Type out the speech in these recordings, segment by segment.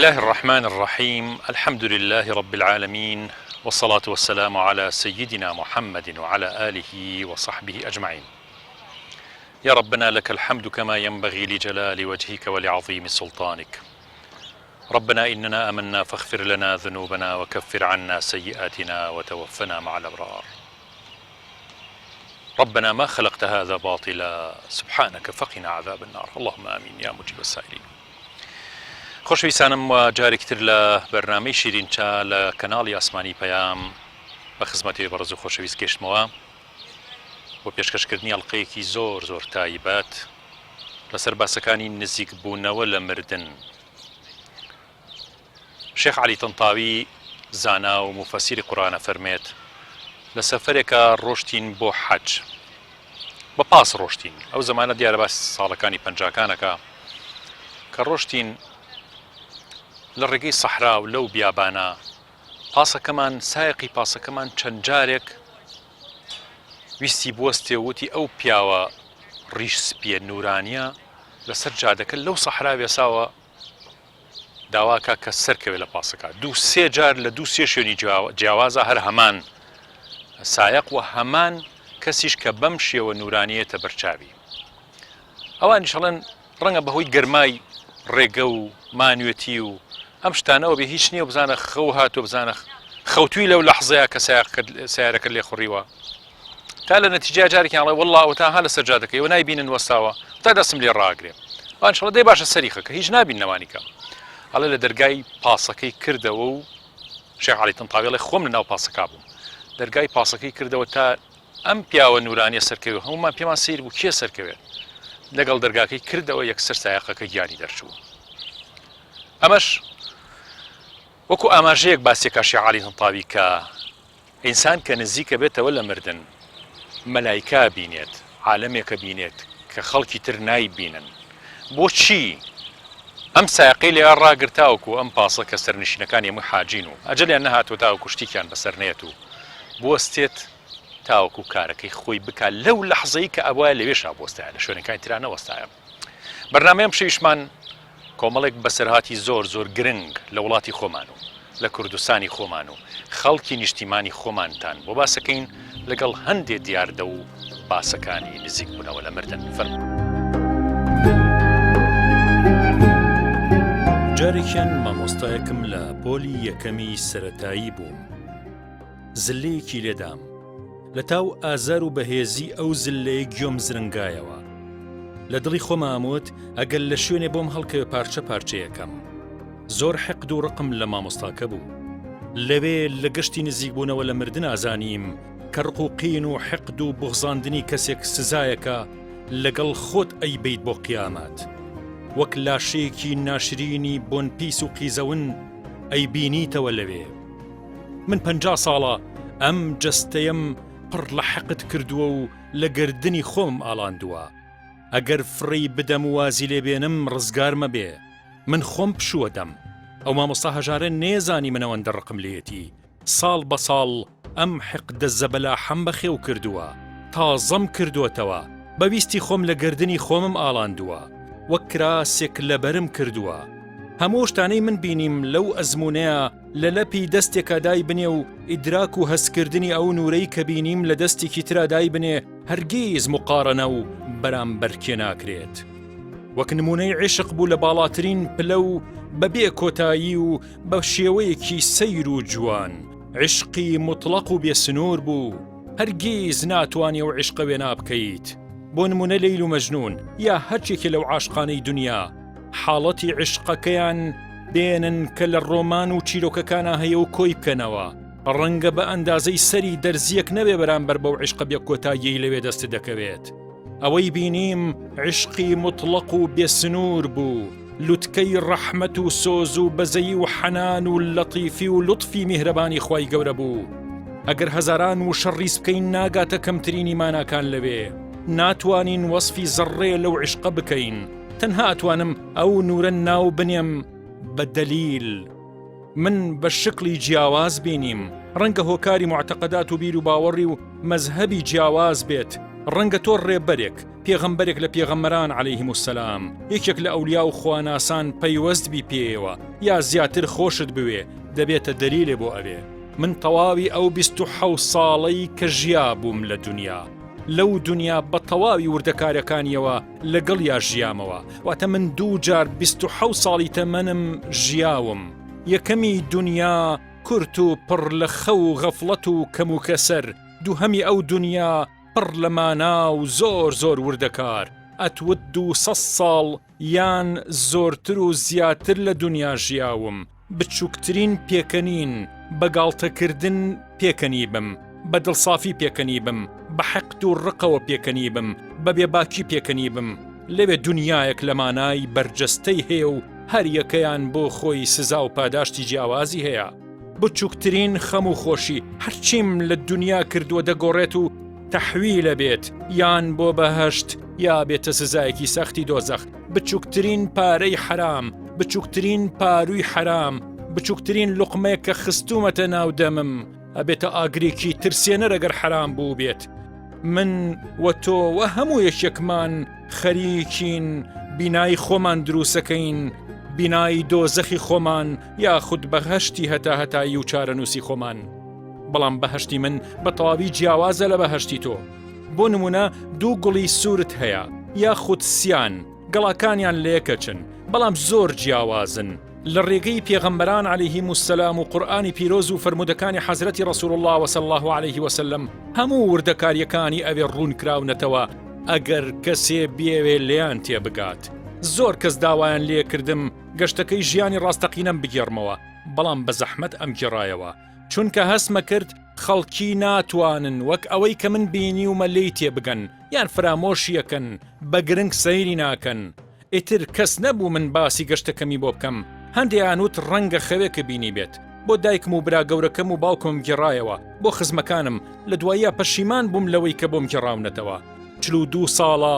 الله الرحمن الرحيم. الحمد لله رب العالمين، والصلاة والسلام على سيدنا محمد وعلى آله وصحبه أجمعين. يا ربنا لك الحمد كما ينبغي لجلال وجهك ولعظيم سلطانك. ربنا إننا آمنا فاغفر لنا ذنوبنا وكفر عنا سيئاتنا وتوفنا مع الأبرار. ربنا ما خلقت هذا باطلا سبحانك فقنا عذاب النار. اللهم آمين يا مجيب السائلين. خۆشەویستانم و جارێکتر لە بەرنامەی شیرینچا لە کەناڵی ئاسمانی پەیام بە خزمەتی بەڕێز و خۆشەویست گەشتمەوە بۆ پێشکەشکردنی ئەڵقەیەکی زۆر تایبەت لەسەر باسەکانی نزیک بوونەوە لە مردن. شێخ عەلی تەنتاوی زانا و مفەسیری قورئانە فەرمێت لە سەفەرێکە ڕۆشتین بۆ حەج، بە پاس ڕۆشتین، ئەو زەمانە دیارە باس ساڵەکانی پەنجاکانەکە کە ڕۆشتین لە ڕێگەی سەحرا و لەو بیابانە. پاسەکەمان سایقی پاسەکەمان چەند جارێک ویستی بوەستێ وتی ئەو پیاوە ڕیش سپیە نورانیە لەسەر جادەکە لەو سەحرا وێساوە داواکە کە سەرکەوێت لە پاسەکە. دوو سێ جار لە دوو سێ شوێنی جیاوازە هەر هەمان سایق و هەمان کەسیش کە بەم شێوە نورانیەتە بەرچاوی. ئەوانی شەڵێن ڕەنگە بەهۆی گەرمای ڕێگە و مانوێتی و ئەم شتانەوە بێ هیچ نییە بزانە خەو هاتووە بزانە خەوتووی لەو لەحزەیە کە سیارەکە لێ خوڕیوە، تا لە نەتیجە جارێکیان ئەڵێ وەڵڵا ئەو تاها لە سەرجادەکەی ئەوە نایبینن وەستاوە تا دەستم لێ ڕاگرێ. ئەوان شەڵە دەی باشە سەریخە کە هیچ نابین نەوانیکە. ئەڵێ لە دەرگای پاسەکەی کردەوە و شێخ عەلی تەنتاوی ئەڵێ خۆم لەناو پاسەکە بووم، دەرگای پاسەکەی کردەوە تا ئەم پیاوە نورانیە سەرکەوێ. هەمومان پێمان سیر بوو کێ سەرکەوێت. لەگەڵ دەرگاکەی کردەوە یەکسەر سایقەکە گیانی دەرچوو. ئەمەش وەکو ئاماژەیەک باسیێکە شێخ عەلی تەنتاوی کە ئینسان کە نزیکە بێتەوە لە مردن مەلایکە بینێت، عالەمێکە بینێت کە خەڵکی تر نایبینن. بۆچی ئەم سایقەی لێیان ڕاگرتاوەکو ئەم پاسە کە سەرنشینەکانی هەمووی حاجین و ئەجەلیان نەهاتوە تاوەکو شتێکیان بەسەر نێت و بوەستێت تاوەکو کارەکەی خۆی بکات لەو لەحزەی کە ئەوایە لەوێشا بوەستایە، لە شوێنەکانی ترا نەوەستایە. بەرنامەیەم شەویشمان کۆمەڵێک بەسەرهاتی زۆر گرنگ لە وڵاتی خۆمان و لە کوردستانی خۆمان و خەڵکی نیشتیمانی خۆمانتان بۆ باسەکەین لەگەڵ هەندێک دیاردە و باسەکانی نزیک بوونەوە لە مردن. جارێکیان مامۆستایەکم لە پۆلی یەکەمی سەرەتایی بووم. زلەیەکی لێدام، لە تاو ئازار و بەهێزی ئەو زلەیە گوێم زرنگایەوە. لە دڵی خۆماموت ئەگەر لە شوێنێ بۆم هەڵکەوێ پارچەیەکەم. زۆر حەقد و ڕقم لە مامۆستاکە بوو. لەوێ لە گەشتی نزیک بوونەوە لە مردن ئازانیم کە ڕق و قین و حەقد و بغزاندنی کەسێک سزایەکە لەگەڵ خۆت ئەیبەیت بۆ قیامەت. وەک لاشەیەکی ناشرینی بۆن پیس و قیزەون ئەیبینیتەوە لەوێ. من 50 ساڵە ئەم جەستەیەم پڕ لە حەقد کردووە و لە گردنی خۆم ئاڵاندووە. ئەگەر فڕی بدەم و وازی لێبێنم ڕزگار مەبێ، من خۆم پشووە دەم. ئەو مامۆستا هەژارە نێزانی منەوەندە ڕقم لێتی. ساڵ بە ساڵ ئەم حقدە زەبەلاحەم بەخێو کردووە، تازەم کردووەتەوە، بەویستی خۆم لە گردنی خۆمم ئاڵاندووە، وەک کراسێک لەبەرم کردووە. هەموو شتانەی من بینیم لەو ئەزمونەیە لە لەپی دەستێکە دای بنێ و ئیدراک و هەستکردنی ئەو نورەی کە بینیم لە دەستێکی ترا دای بنێ هەرگیز مقارنە و بەرامبەرکێ ناکرێت. وەک نمونەی عیشق بوو لە باڵاترین پلە و بەبێ کۆتایی و بە شێوەیەکی سەیر و جوان. عیشقی مطلق و بێسنوور بوو، هەرگیز ناتوانێ و عیشقە وێ نابکەیت. بۆ نمونە لەیل و مەجنون یا هەرچێکی لەو عاشقانەی دنیا حاڵەتی عیشقەکەیان بێنن کە لە ڕۆمان و چیرۆکەکانە هەیە و کۆی بکەنەوە. ڕەنگە بە ئەندازەی سەری دەرزیەک نەبێ بەرامبەر بەو عیشقە بێ کۆتاییەی لەوێ دەست دەکەوێت. ئەوەی بینیم عیشقی مطلق و بێسنوور بوو، لوتکەی ڕەحمەت و سۆز و بەزەیی و حەنان و لەطیفی و لوتفی میهرەبانی خوای گەورە بوو. ئەگەر هەزاران و شەڕیس بکەین ناگاتە کەمترینی ماناکان لەوێ. ناتوانین وەصفی زەڕێ لەو عیشقە بکەین. تەنها ئەتوانم ئەو نورە ناو بنێم بە دەلیل. من بە شکلی جیاواز بینیم، ڕەنگە هۆکاری معتەقەدات و بیر و باوەڕی و مەزهەبی جیاواز بێت، ڕەنگە تۆ ڕێبەرێک پێغەمبەرێک لە پێغەمبەران عەلەیهیموسسەلام، یەکێک لە ئەولیا و خواناسان پەیوەست بی پێیەوە، یا زیاتر خۆشت بوێ دەبێتە دەلیلێ بۆ ئەوێ من تەواوی ئەو 27 ساڵەی کە ژیا بووم لە دنیا لەو دنیا بە تەواوی وردەکارەکانیەوە لەگەڵ یا ژیامەوە واتە من 2 جار 27 ساڵی تەمەنم ژیاوم یەکەمی دنیا کورت و پڕ لە خەو و غەفڵەت و کەم و کەسەر دووهەمی ئەو دنیا پڕ لە مانا و زۆر وردەکار ئەتوت 200 ساڵ یان زۆرتر و زیاتر لە دنیا ژیاوم بچووکترین پێکەنین بەگاڵتەکردن پێکەنی بم بە دڵسافی پێکەنی بم بە حەقد و ڕقەوە پێکەنی بم بە بێباکی پێکەنی بم لەوێ دنیایەک لە مانای بەرجەستەی هەیە و هەر یەکەیان بۆ خۆی سزا و پاداشتی جیاوازی هەیە بچووکترین خەم و خۆشی هەرچیم لە دنیا کردووە دەگۆڕێت و تەحویلە بێت یان بۆ بەهەشت یا بێتە سزایەکی سەختی دۆزەخ بچووکترین پارەی حرام بچووکترین پاروی حرام بچووکترین لوقمەیە کە خستومەتە ناو دەمم ئەبێتە ئاگرێکی ترسێنەر ئەگەر حرام بوو بێت من وە تۆ وە هەموو یەکێکمان خەریکین بینایی خۆمان دروسەکەین بینایی دۆزەخی خۆمان یاخود بەهەشتی هەتایی و چارەنووسی خۆمان بەڵام بەهەشتی من بە تەواوی جیاوازە لە بەهەشتی تۆ بۆ نمونە 2 گوڵی سوورت هەیە یاخود سیان گەڵاکانیان لەیەکەچن بەڵام زۆر جیاوازن لە ڕێگەی پێغەمبەران عەلەیهیمو السەلام و قورئانی پیرۆز و فرمودەکانی حەزرەتی ڕەسوول الله صلی الله علیه وسلم هەموو وردەکاریەکانی ئەوێ ڕوون کراونەتەوە ئەگەر کەسێ بێوێ لێیان تێبگات زۆر کەس داوایان لێکردم گەشتەکەی ژیانی ڕاستەقینەم بگێڕمەوە بەڵام بە زەحمەت ئەم گێڕایەوە چونکە هەستمە کرد خەڵکی ناتوانن وەک ئەوەی کە من بینی و مەلەی تێبگەن یان فرامۆشیەکەن بە گرنگ سەیری ناکەن ئیتر کەس نەبوو من باسی گەشتەکەمی بۆ بکەم هەندێکیان وت ڕەنگە خەوێکە بینی بێت بۆ دایکم و برا گەورەکەم و باوکم گێڕایەوە بۆ خزمەکانم لە دواییە پەشیمان بووم لەوەی کە بۆم گێڕاونەتەوە 42 ساڵە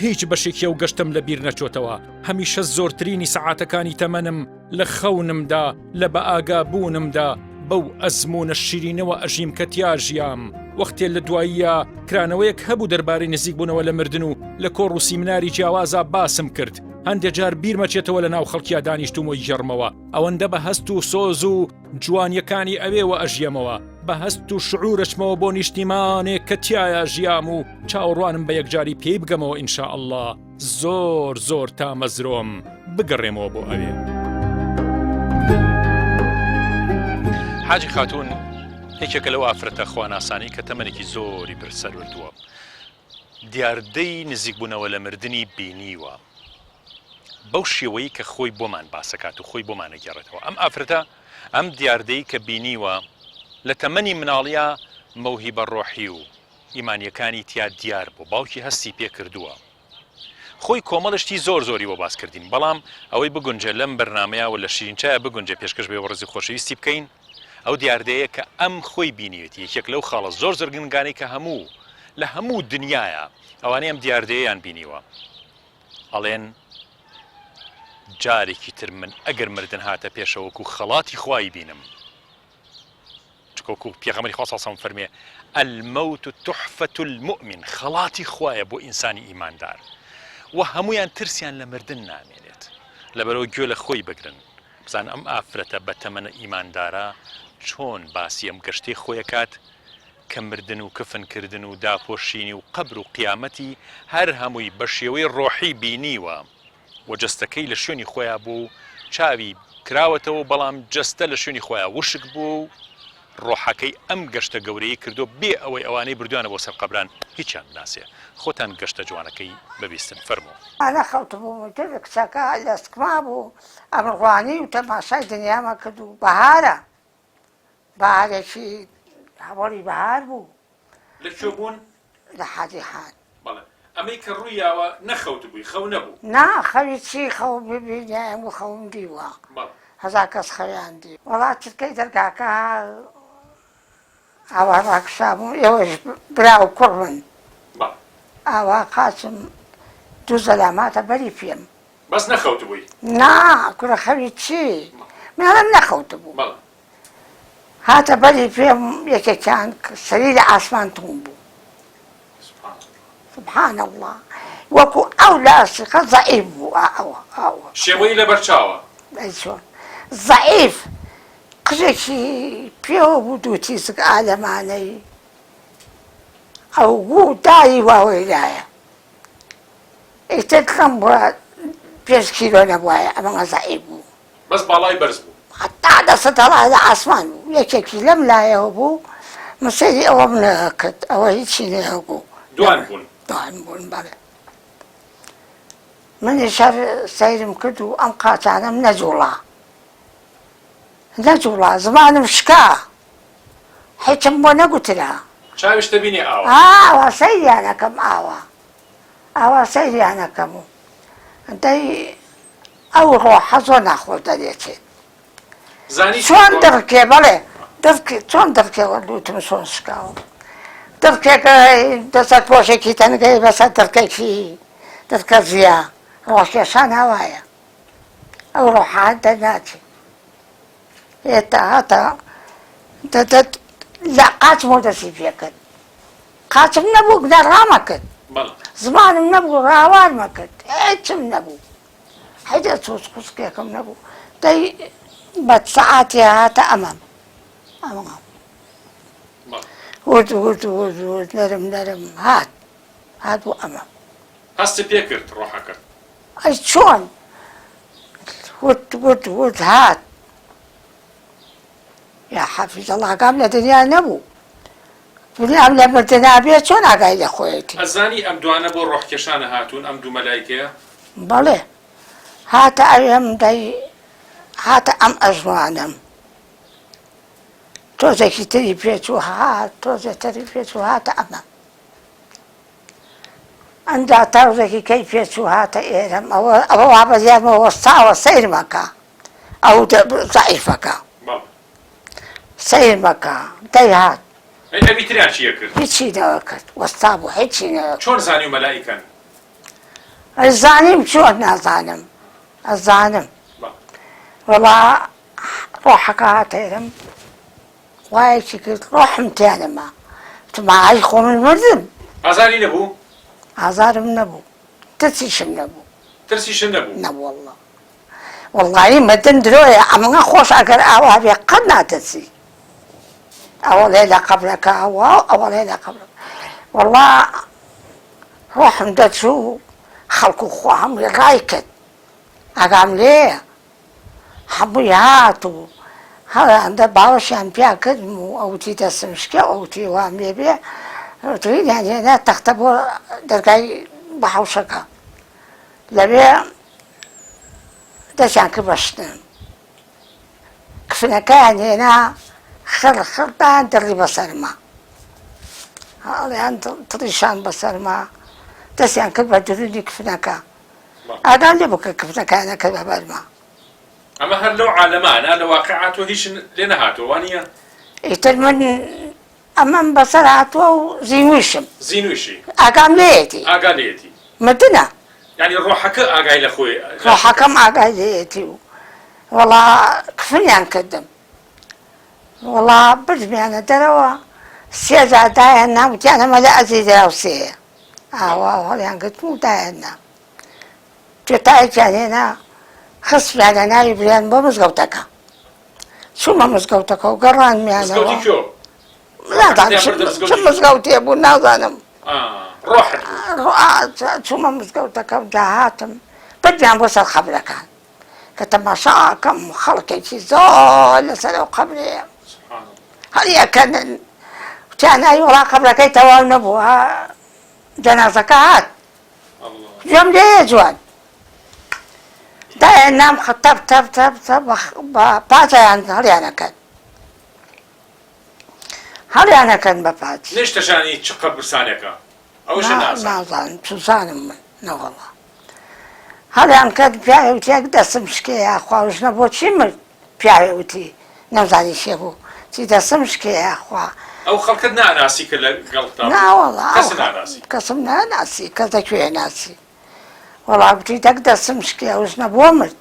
هیچ بەشێکی ئەو گەشتم لە بیر نەچۆتەوە هەمیشە زۆرترینی سەعاتەکانی تەمەنم لە خەونمدا لە بە ئاگابوونمدا بەو ئەزمونە شیرینەوە ئەژیم کە تیا ژیام وەختێ لە دواییە کرانەوەیەک هەبوو دەربارەی نزیک بوونەوە لە مردن و لە کۆڕ و سیمیناری جیاوازە باسم کرد هەندێک جار بیرمەچێتەوە لە ناو خەڵکیا دانیشتومەوەی ژەڕمەوە ئەوەندە بە هەست و سۆز و جوانیەکانی ئەوێوە ئەژیەمەوە بە هەست و شعورشمەوە بۆ نیشتیمانێک کە تایە ژیام و چاوەڕوانم بە یەکجاری پێی بگەمەوە ئینشاء الله زۆر تا مەزرۆم بگەڕێمەوە بۆ ئەوێ حاجی خاتون یەکێکە لەو ئافرەتە خواناسانی کە تەمەنێکی زۆری برسەر وردووە دیاردەی نزیکبوونەوە لە مردنی بینیوە بەو شێوەیە کە خۆی بۆمان باسەکات و خۆی بۆمانە گێڕێتەوە ئەم ئافرەتە ئەم دیاردەی کە بینیوە لە تەمەنی مناڵیە مەوهیبە ڕۆحی و ئیمانیەکانی تیا دیار بۆ باوکی هەستی پێ کردووە خۆی کۆمەڵشتی زۆری بۆ باس کردین بەڵام ئەوەی بگونجە لەم بەرنامەیە و لە شیرینچایە بگونجە پێشکەش بێ ڕێزی خۆشەویستی بکەین ئەو دیاردەیە کە ئەم خۆی بینیوێتی یەکێک لەو خاڵە زۆر گرنگانەی کە هەموو لە هەموو دنیاە ئەوانەی ئەم دیاردەیەیان بینیوە ئەڵێن جارێکی تر من ئەگەر مردن هاتە پێشەوەکو خەڵاتی خوای بینم چکۆکو پێغەمبەری خوا سەڵسەڵام فەرمێ المەوت تحفة المؤمن خەڵاتی خوایە بۆ ئینسانی ئیماندار و هەمویان ترسیان لە مردن نامێنێت لەبەرەوە گوێ لە خۆی بگرن بزان ئەم ئافرەتە بە تەمەنە ئیماندارە چۆن باسی ئەم گەشتەی خۆیەکات کە مردن و کفنکردن و داپۆشینی و قەبر و قیامەتی هەر هەمووی بە شێوەی ڕۆحی بینیوە و جەستەکەی لە شوێنی خۆیان بوو چاوی کراوەتەوە بەڵام جەستە لە شوێنی خۆیان وشک بوو ڕۆحەکەی ئەم گەشتە گەورەی کردو بێ ئەوەی ئەوانەی بردوانە بۆ سەر قەبران هیچیان ناسێ خۆتان گەشتە جوانەکەی ببیستن فەرموو ئەە خەوتبوو کچەکە لەسکما بوو ئەمڕوانی و تەماشای دنیامە کرد و بەهارە بەهارێکی هەوڵی بەهار بوو لەکوێ بوون؟ لە حاجی حان ئەمەی کە ڕوویاوە نەخەوت بووی خەو نەبوو نا خەوی چی خەو ببینیم و خەوم دیوە هەزار کەس خەویان دی وەڵات چرکەی دەرگاکە ئاوا ڕاکشابوو ئێوەش برا و کوڕ من ئاوا قاچم دوو زەلاماتە بەری پێم بەس نەخەوت بووی؟ نا کوڕە خەوی چی منەڵم نەخەوت بوو هاتە بەری پێم یەکێکیان سەری لە ئاسمان توم بوو سبحان الله وەکو ئەو لاسقە زەعیف بوو ئەوە شێوەی لەبەر چاوە چۆن زەعیف قژێکی پێوە بوو دوو تیزک ئالەمانەی ئەو بوو دایی واوەی لایە ئیتر خەم بووە 5 کیلۆ نەبووایە ئەمەڵە زەعیف بوو بەس باڵای بەرز بوو حتا دەستە تەڵا لە ئاسمان بوو یەکێکی لەم لایەوە بوو مسێری ئەوە منەوە کرد ئەوە هیچی نەوە بوو دوان بوون دوان بوون بەڵێ منی شەر سەیرم کرد و ئەم قاچانەم نەجوڵا زمانم شکا هیچم بۆ نەگوترا چاویشتە بینی ئاوە ئاوا سەیریانەکەم ئاوا سەیریانەکەم و دەی ئەو ڕۆحە زۆر ناخۆش دەرێتێت زانی چۆن دڕکێ بەڵێ چۆن دڕکێوە لوتم چۆن شکاوە دڕکێکە دەسەر پۆشێکی تەنگەی بەسەر دڕکێکی دڕکە ژیا ڕۆژکێشان هەوایە ئەو ڕۆحە دەرناچێت هێتا هەتا دەدەت لە قاچمەوە دەستی پێ کرد قاچم نەبوو گنەڕامە کرد زمانم نەبوو ڕاوارمە کرد هیچم نەبوو هەیدە چۆسکوسکێکم نەبوو دەی بە سەعاتی هاتە ئەمەم ورد نەرم هات بوو ئەمەم هەستی پێ کرد ڕۆحە کرد ئەی چۆن ورد هات یا حەفیظ ئەڵڵا ئاگام لە دنیا نەبوو دنیام لە مردنا بێ چۆن ئاگای لە خۆیەتی ئەزانی ئەم دوانە بۆ ڕۆحکێشانە هاتوون ئەم دوو مەلایکەیە بەڵێ هاتە ئەوێم دەی هاتە ئەم ئەژوانم تۆزێکی تری پێچوو هات تۆزێتری پێچوو هاتە ئەمە ئەنجا تەوزێکی کەی پێچوو هاتە ئێرەم ئەوە وابەزیارمەوە وەستاوە سەیرمەکە ئەو زەعیفەکە سەیرمەکە دەی هات ئەوی تریان چیە کرد هیچی نەوە کرد وەستا بوو هیچی نەوە چۆن زانی و مەلایکەن ئەزانیم چۆن نازانم ئەزانم وەڵا ڕۆحەکە هاتە ئێرەم وایەکی کرد ڕۆحم تیانەما تماعی خۆمن مردم ئازاری نەبوو ئازارم نەبوو ترسیشم نەبوو ترسیشم نەبوو نەبوو وەڵڵاهی مردن درۆیە ئەمەگە خۆش ئەگەر ئاوا بێ قەت ناترسی ئەوە لێ لە قەبرەکە ئەوە لێ لە قەبرەکە وەڵڵا ڕۆحم دەچوو خەڵک و خوا هەمووی ڕای کرد ئاگام لێیە هەمووی هات و هەڵیاندا باوەشیان پیا کردم و ئەوتی دەستم شکێ ئەوتی وام لێ بێ توییان هێنا تەختە بۆ دەرگای بەحەوشەکە لەوێ دەستیان کرد بەشتن کفنەکەیان هێنا خڕدان دڕی بەسەرما هەڵیان تڕیشان بەسەرما دەستیان کرد بە درودی کفنەکە ئاگام لێ بوو کە کفنەکەیانە کرد بە بەرما ئەمە هەر لەو عالەمانە لە واقعاتۆ هیچ لێ نەهاتۆ وانە ئیتر من ئەمەم بەسەر هاتووە و زیینویشم زیینویشی ئاگام لێیەتی ئاگا لێتی مردنە یعنی ڕۆحەکە ئاگای لە خۆی ڕۆحەکەم ئاگای لێیەتی و وەڵا کفنیان کردم وەڵا بردمیانە دەرەوە سێ جار دایان نا وتیان ئەمە لە ئەزیزرا و سێیە ئاوا هەڵیان گرتم و دایان نا توێتایەکیان هێنا خستمیانە ناوی بریان بۆ مزگەوتەکە چوومە مزگەوتەکە و گەڕانمیانەوە چ مزگەوتێ بوو نازانم چوومە مزگەوتەکە و داهاتم بردیان بۆ سەر خەبرەکان کە تەماشاکەم خەڵکێکی زۆر لەسەر ئەو قەبرەیە هەڵیەکەنن وتیان ئای وەڵا قەبرەکەی تەواو نەبوو جەنازەکە هات گوێم لێیە جوان دایان نام تەب بە پاچیان هەڵیانەکەن بە پاچ نێشتەشانی چ قەبرستانێکە ئەوش نازانم سوزانم من نەوەڵا هەڵیان کرد پیاوێ وتیەک دەستم شکێیە خواژنە بۆچی مرد پیاوێ وتی نەمزانی شێ بوو چی دەستم شکێیە خوا ئەو خەڵکت ناناسی کە لە گەڵتا ناوەڵا کەس ناناسی کەسم ناناسی کەس دەکوێ ناسی وەڵا گوتی دەک دەستم شکێ ئەوژنە بۆ مرد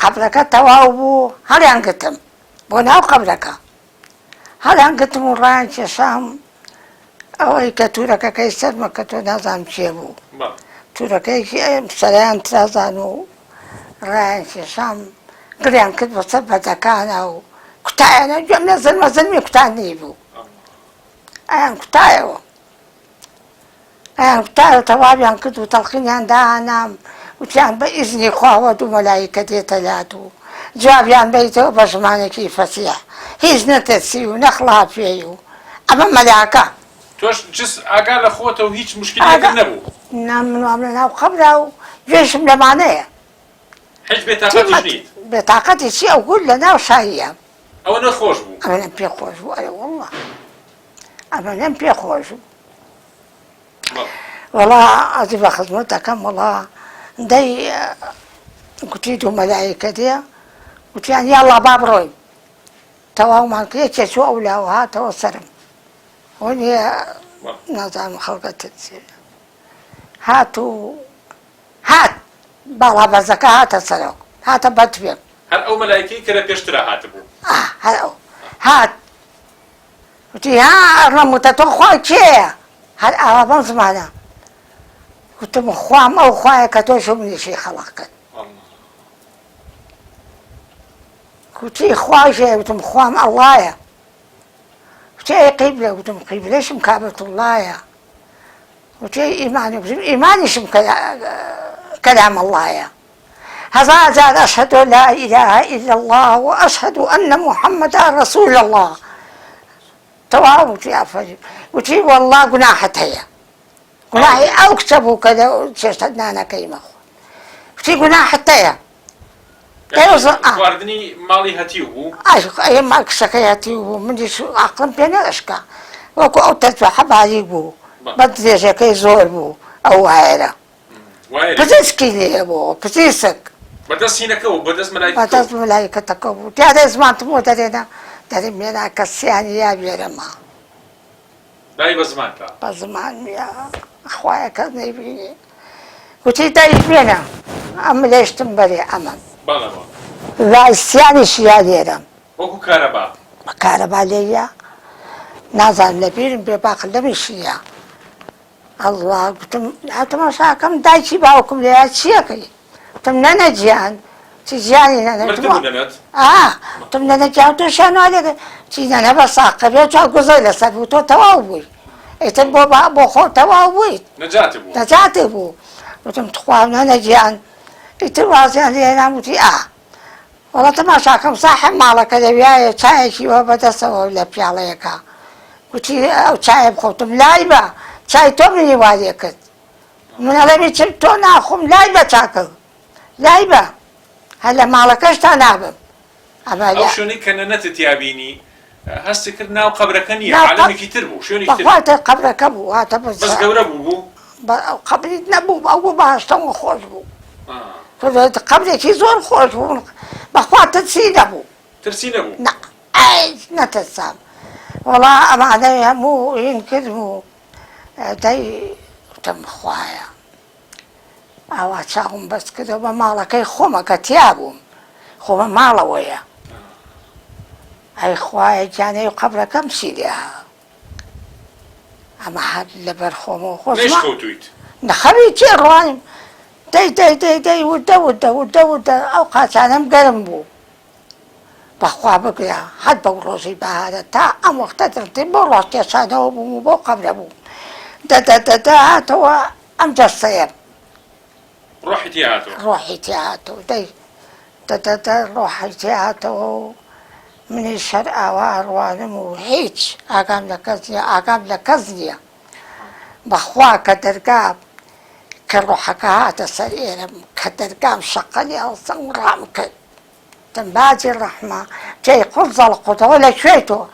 قەبرەکە تەواو بوو هەڵیان گرتم بۆ ناو قەبرەکە هەڵیان گرتم و ڕایان کێشام ئەوەی کە توورەکەکەی سەرمە کە تۆ نازانم چێ بوو تورەکەیکی سەرایان ترازان و ڕایان کێشام قريان كنت بصبت كان و كتاي أنا جم نزل مزلمي كتاني بو أنا كتاي أنا كتاي توابي أنا كنت بتلقيني عندها أنام وكان بإذن خوات وملائكة تلاتو جواب يعني بيته بسمانه كيف فسيح هيز نتسي ونخلها فيه أما ملاكة توش جس أقال أخوته وهيج مشكلة كنبو نعم عملنا وقبله جيش من معناه حج بطاقة جديد بطاقتي شيء أقول لنا وشاية أو أنا خوش بو أما لم بيخوشوا أي والله أما لم بيخوشوا والله أجيب خدمتك كم والله دي قلت له ملائكة دي قلت يعني يلا بابروي تواو ما كيتش شو أولى وهات وسرم وني نظام خلقة تنسير هاتوا هات بالا بزكاة هات السلام هات بتفهم هل أو ملائكي كده بيشترى هاتبو هات قلت ها رموت تخوي شيء هل أبغى زمانه قلت مخوام أو خوايا كتوشو من شيء خلقت قلت خواي شيء قلت مخوام الله يا قلت قبلة قلت قبلة شم كعبة الله يا قلت إيماني قلت إيماني شم كلام الله يا هذا زاد أشهد لا إله إلا الله وأشهد أن محمدا رسول الله توابت يا فجر قلت والله قناحتها قناحي أو اكتبوا كذا شاشتنا أنا كيما قلت قناحتها واردني مالي هتيوبو أي ما كسكياتيو من شو عقلم بينا أشكا وكو أوتت حبايبو بدي شكي زوربو أو هايرة بدس كيلي أبو بدسك بدس هنا كو بدس ملايكة بدس ملايكة كو تيادا زمان تموت علينا ترى مينا كسياني يا بيرما لا بزمان كا بزمان يا أخويا كذني بيني وتي تايبينا أم ليش تنبري أمام بلا لا السياني شيا ديرم وكو كهرباء كهرباء ليا نازل لبيرم بباق لمشيا الله قلت هاتما شاكم دايشي باوكم ليا شيكي قلتم نانا جيان تجياني نانا مرتبو نانات قلتم نانا جيان توشانو عليك تي نانا بساقب يا تو قزيلة سبوتو تواوي ايتم بو خو تواوي نجاتي بو قلتم تخوام نانا جيان يتوازي علينا موتي والله تماشاكم صاحب مالك هذا وياي شاي شي وبدا سوا ولا بياليك قلتي او شاي بخوتم لايبه شاي تومني واديك من هذا بيتم ناخم لايبه تاكل لايبه هلا مالك ايش تنابم او شوني كان نتتيابيني هسه كنا قبركني عالمي كيتربو شوني كتربو بقوات قبرك ابو هذا بس قبربو قبري نبو او باشتم خوش بو قبل شي زور خوش بخوات ترسين ابو لا اي نتسام والله اما عليها مو ينكذبوا داي تم خوايا او اتشاهم بس كذا بمالا كي خوما كتيابهم خوما مالا ويا اي خوايا جاني قبل كم سيديها اما حد لبر خوما خوش ليش خوتويت؟ نخبي تيرواني داي ودا أوقات أنا مقرمبو بخوا بقيا حد بقروسي بهذا تا أم وقت ترتيب بروس تسانه وبو قبل دا توا أم جسير روحي تياتو داي روحي تياتو من الشرق وأروانم وهيج أقام لكزنيا بخوا كدرقاب كروحك هذا سرير كدرقام شقني أو صورام تنباجي الرحمة جاي قرص القطة ولا شويتو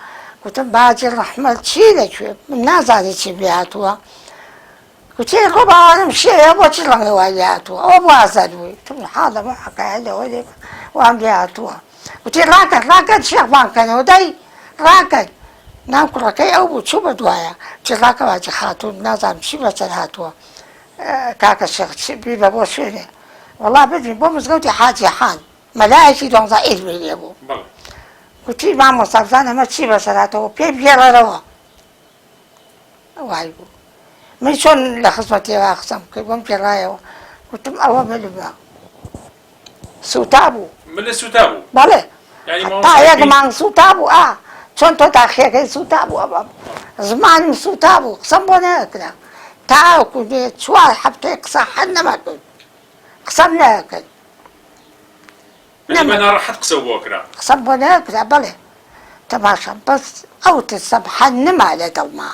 وتنباجي الرحمة تشيله شوي من ناس هذه تبيعتوها قلت له ربع أنا مشي أبغى تشلون واجهتوها أبغى أزدوي تقول هذا ما حكى هذا ولا وأمجهتوها قلت له راكد شيخ بانكن وداي راكد نام كراكي أو بتشوف دوايا تراك واجه خاتون ناس مشي بس هاتوها كاك الشيخ بيبا بوشيني والله بدي بومس قلت حاجة حان ملايكي دون ضعيف بيلي أبو قلت له ماما صافزانا ما تشي بس هاتوها بيبيرا روا وايبو من شون لخصمتي واخصم كي بمشي رايو قلت له أول ملبا سوتا بوو ملە سوتا بوو بەڵێ یعنی تا یەک مانگ سوتا بوو چۆن تۆ تاخیەکەی سوتا بوو زمانم سوتا بوو قسەم بۆ نەکرا تاوەکو دێ 4 هەفتەی قسە حەد نەمەکرد قسەم نەکرد بە ناڕەحەت قسە بۆ کرا قسەم بۆ نەکرا بەڵێ تەماشا بەس ئەو ترسەم حەد نەما لە دڵما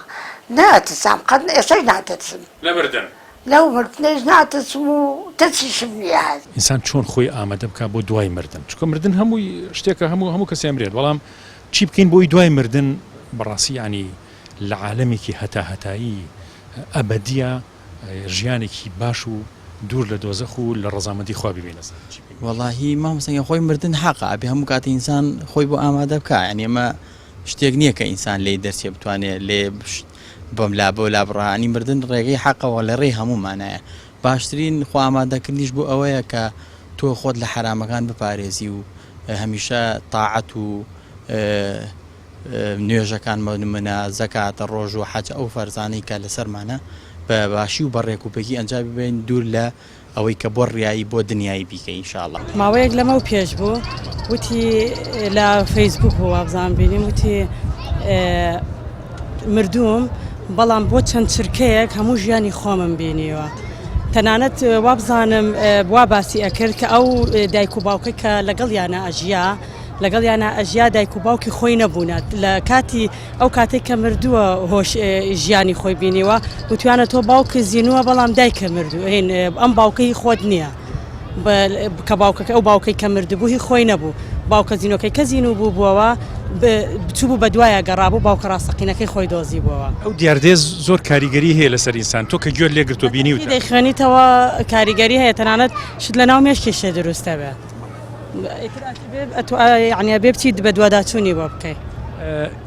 ناترسام قەت ئێستاش ناترسم لە مردن لەو مردنەش ناترسم و ترسیشم نییە ئینسان چۆن خۆی ئامادە بکە بۆ دوای مردن چونکە مردن هەمووی شتێکە هەموو کەسێ ئەمرێت بەڵام چی بکەین بۆی دوای مردن بەڕاستی ینی لە عالەمێکی هەتاهەتایی ئەبەدیە ژیانێکی باش و دوور لە دۆزەخ و لە ڕەزامەندی خوا ببینە وەڵاهی مامۆستا خۆی مردن حەقە ئەبێ هەموو کاتی ئینسان خۆی بۆ ئامادە بکە یعنی ئەمە شتێک نییە کە ئینسان لێی دەرسێ بتوانێت لێ بەم لا بۆ لا بڕانی مردن ڕێگەی حەقەوە لە ڕێی هەمومانایە باشترین خوا ئامادەکردنیش بۆ ئەوەیە کە تۆ خۆت لە حرامەکان بپارێزی و هەمیشە تاعەت و نوێژەکان منە زەکاتە ڕۆژ و حەج ئەو فەرزانەی کە لەسەرمانە بە باشی و بەڕێکوپێکی ئەنجام ببین دوور لە ئەوەی کە بۆ ڕیایی بۆ دنیای بیکە ئینشاءڵڵا ماوەیەک لەمە و پێش بوو وتی لە فەیسبوک بۆ وابزان بینیم وتی مردووم بەڵام بۆ چەند چرکەیەک هەموو ژیانی خۆمم بینیوە تەنانەت وابزانم وا باسی ئەکرد کە ئەو دایک و باوکە کە لەگەڵ یانە ئەژیا لەگەڵ یانە ئەژیا دایک و باوکی خۆی نەبوونات لە کاتی ئەو کاتێک کە مردووە هۆش ژیانی خۆی بینیوە وتوانە تۆ باوکە زیینووە بەڵام دایکە مردوو هین ئەم باوکەی خۆت نییە کە باوکەکە ئەو باوکەی کە مردبوو هی خۆی نەبوو باوکە زیینەکەی کە زیین و بوو بووەوە بچوو بوو بە دوایە گەڕابوو باوکە ڕاستەقینەکەی خۆی دۆزی بووەوە ئەو دیاردێز زۆر کاریگەری هەیە لەسەر ئینسان تۆ کە گوێر لێگرتۆ بینی دەیخوێنیتەوە کاریگەری هەیە تەنانەت شت لە ناو مێشکیشە دروستە بێت یعنی بێ بچیت بە دوواداچوونی بۆ بکەیت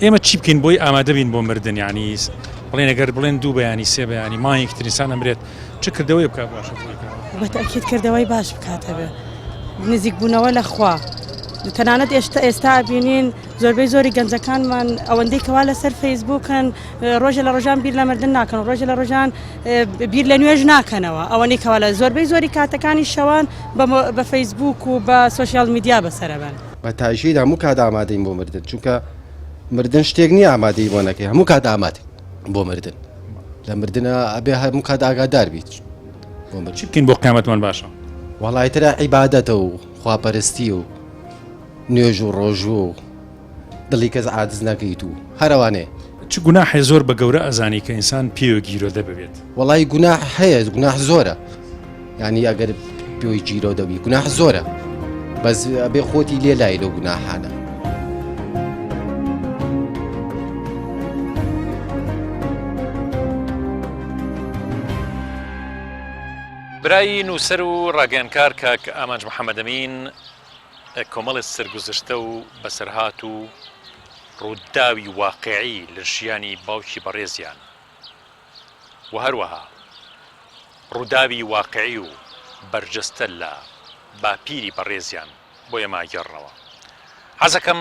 ئێمە چی بکەین بۆی ئامادە بین بۆ مردن ینی بڵێن ئەگەر بڵێن 2 بەیانی 3 بەیانی مایەکتر ئینسان ئەمرێت چ کردەوەی بکات باشە بەتەکید کردەوەی باش بکاتە بێ نزیک بوونەوە لە خوا تەنانەت ئێستا بینین زۆربەی زۆری گەنجەکانمان ئەوەندەی کەوا لەسەر فەیسبووکن ڕۆژە لە ڕۆژان بیر لە مردن ناکەن ڕۆژە لە ڕۆژان بیر لە نوێژ ناکەنەوە ئەوەی کەوا لە زۆربەی زۆری کاتەکانی شەوان بە فەیسبووک و بە سۆشیال میدیا بەسەرەبن بە تاژید هەموو کات ئامادەین بۆ مردن چونکە مردن شتێک نییە ئامادەی بۆ نەکەی هەموو کات ئامادەی بۆ مردن لە مردنە ئەبێ هەموو کات ئاگادار بیت چی بکەین بۆ قیامەتمان باشە وەڵای ترە عیبادەتە و خواپەرستی و نوێژ و ڕۆژ و دڵی کەس عاجز نەکەیت و هەروانێ چ گوناحی زۆر بە گەورە ئەزانی کە ئینسان پێوە گیرۆدە ببێت وەڵای گوناح هەیە گوناح زۆرە یعنی ئەگەر پێوەی گیرۆ دەبی گوناح زۆرە بەس ئەبێ خۆتی لێ لای لەو گوناحانە برایی نووسەر و ڕاگەیەنکار کاک ئامانج محەممەد ئەمین کۆمەڵی سەرگوزشتە و بەسەرهات و ڕووداوی واقعی لە ژیانی باوکی بەڕێزیان و هەروەها ڕووداوی واقعی و بەرجەستە لە باپیری بەڕێزیان بۆ ئێمە گەڕنەوە حەزەکەم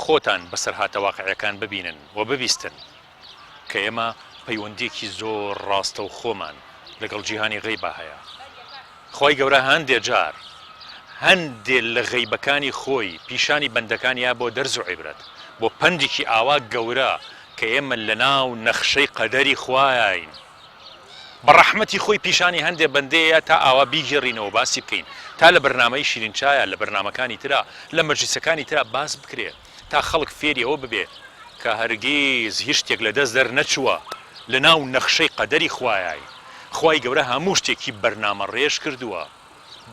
خۆتان بەسەرهاتە واقعیەکان ببینن و ببیستن کە ئێمە پەیوەندێکی زۆر ڕاستە و خۆمان لەگەڵ جیهانی غەیبە هەیە خۆی گەورە هەندێک جار هەندێک لە غەیبەکانی خۆی پیشانی بەندەکانیا بۆ دەرز و عیبرەت بۆ پندێکی ئاوا گەورە کە ئێمە لە ناو نەخشەی قەدەری خوایین بە ڕەحمەتی خۆی پیشانی هەندێک بەندەیە تا ئاوا بیگێڕینەوە باسی بکەین تا لە بەرنامەی شیرینچایە لە بەرنامەکانی ترا لە مەجلیسەکانی ترا باس بکرێت تا خەڵک فێری ئەوە ببێ کە هەرگیز هیچ شتێک لە دەست دەر نەچووە لە ناو نەخشەی قەدەری خوایای خی گەورە هەموو شتێکی بەرنامە ڕێژ کردووە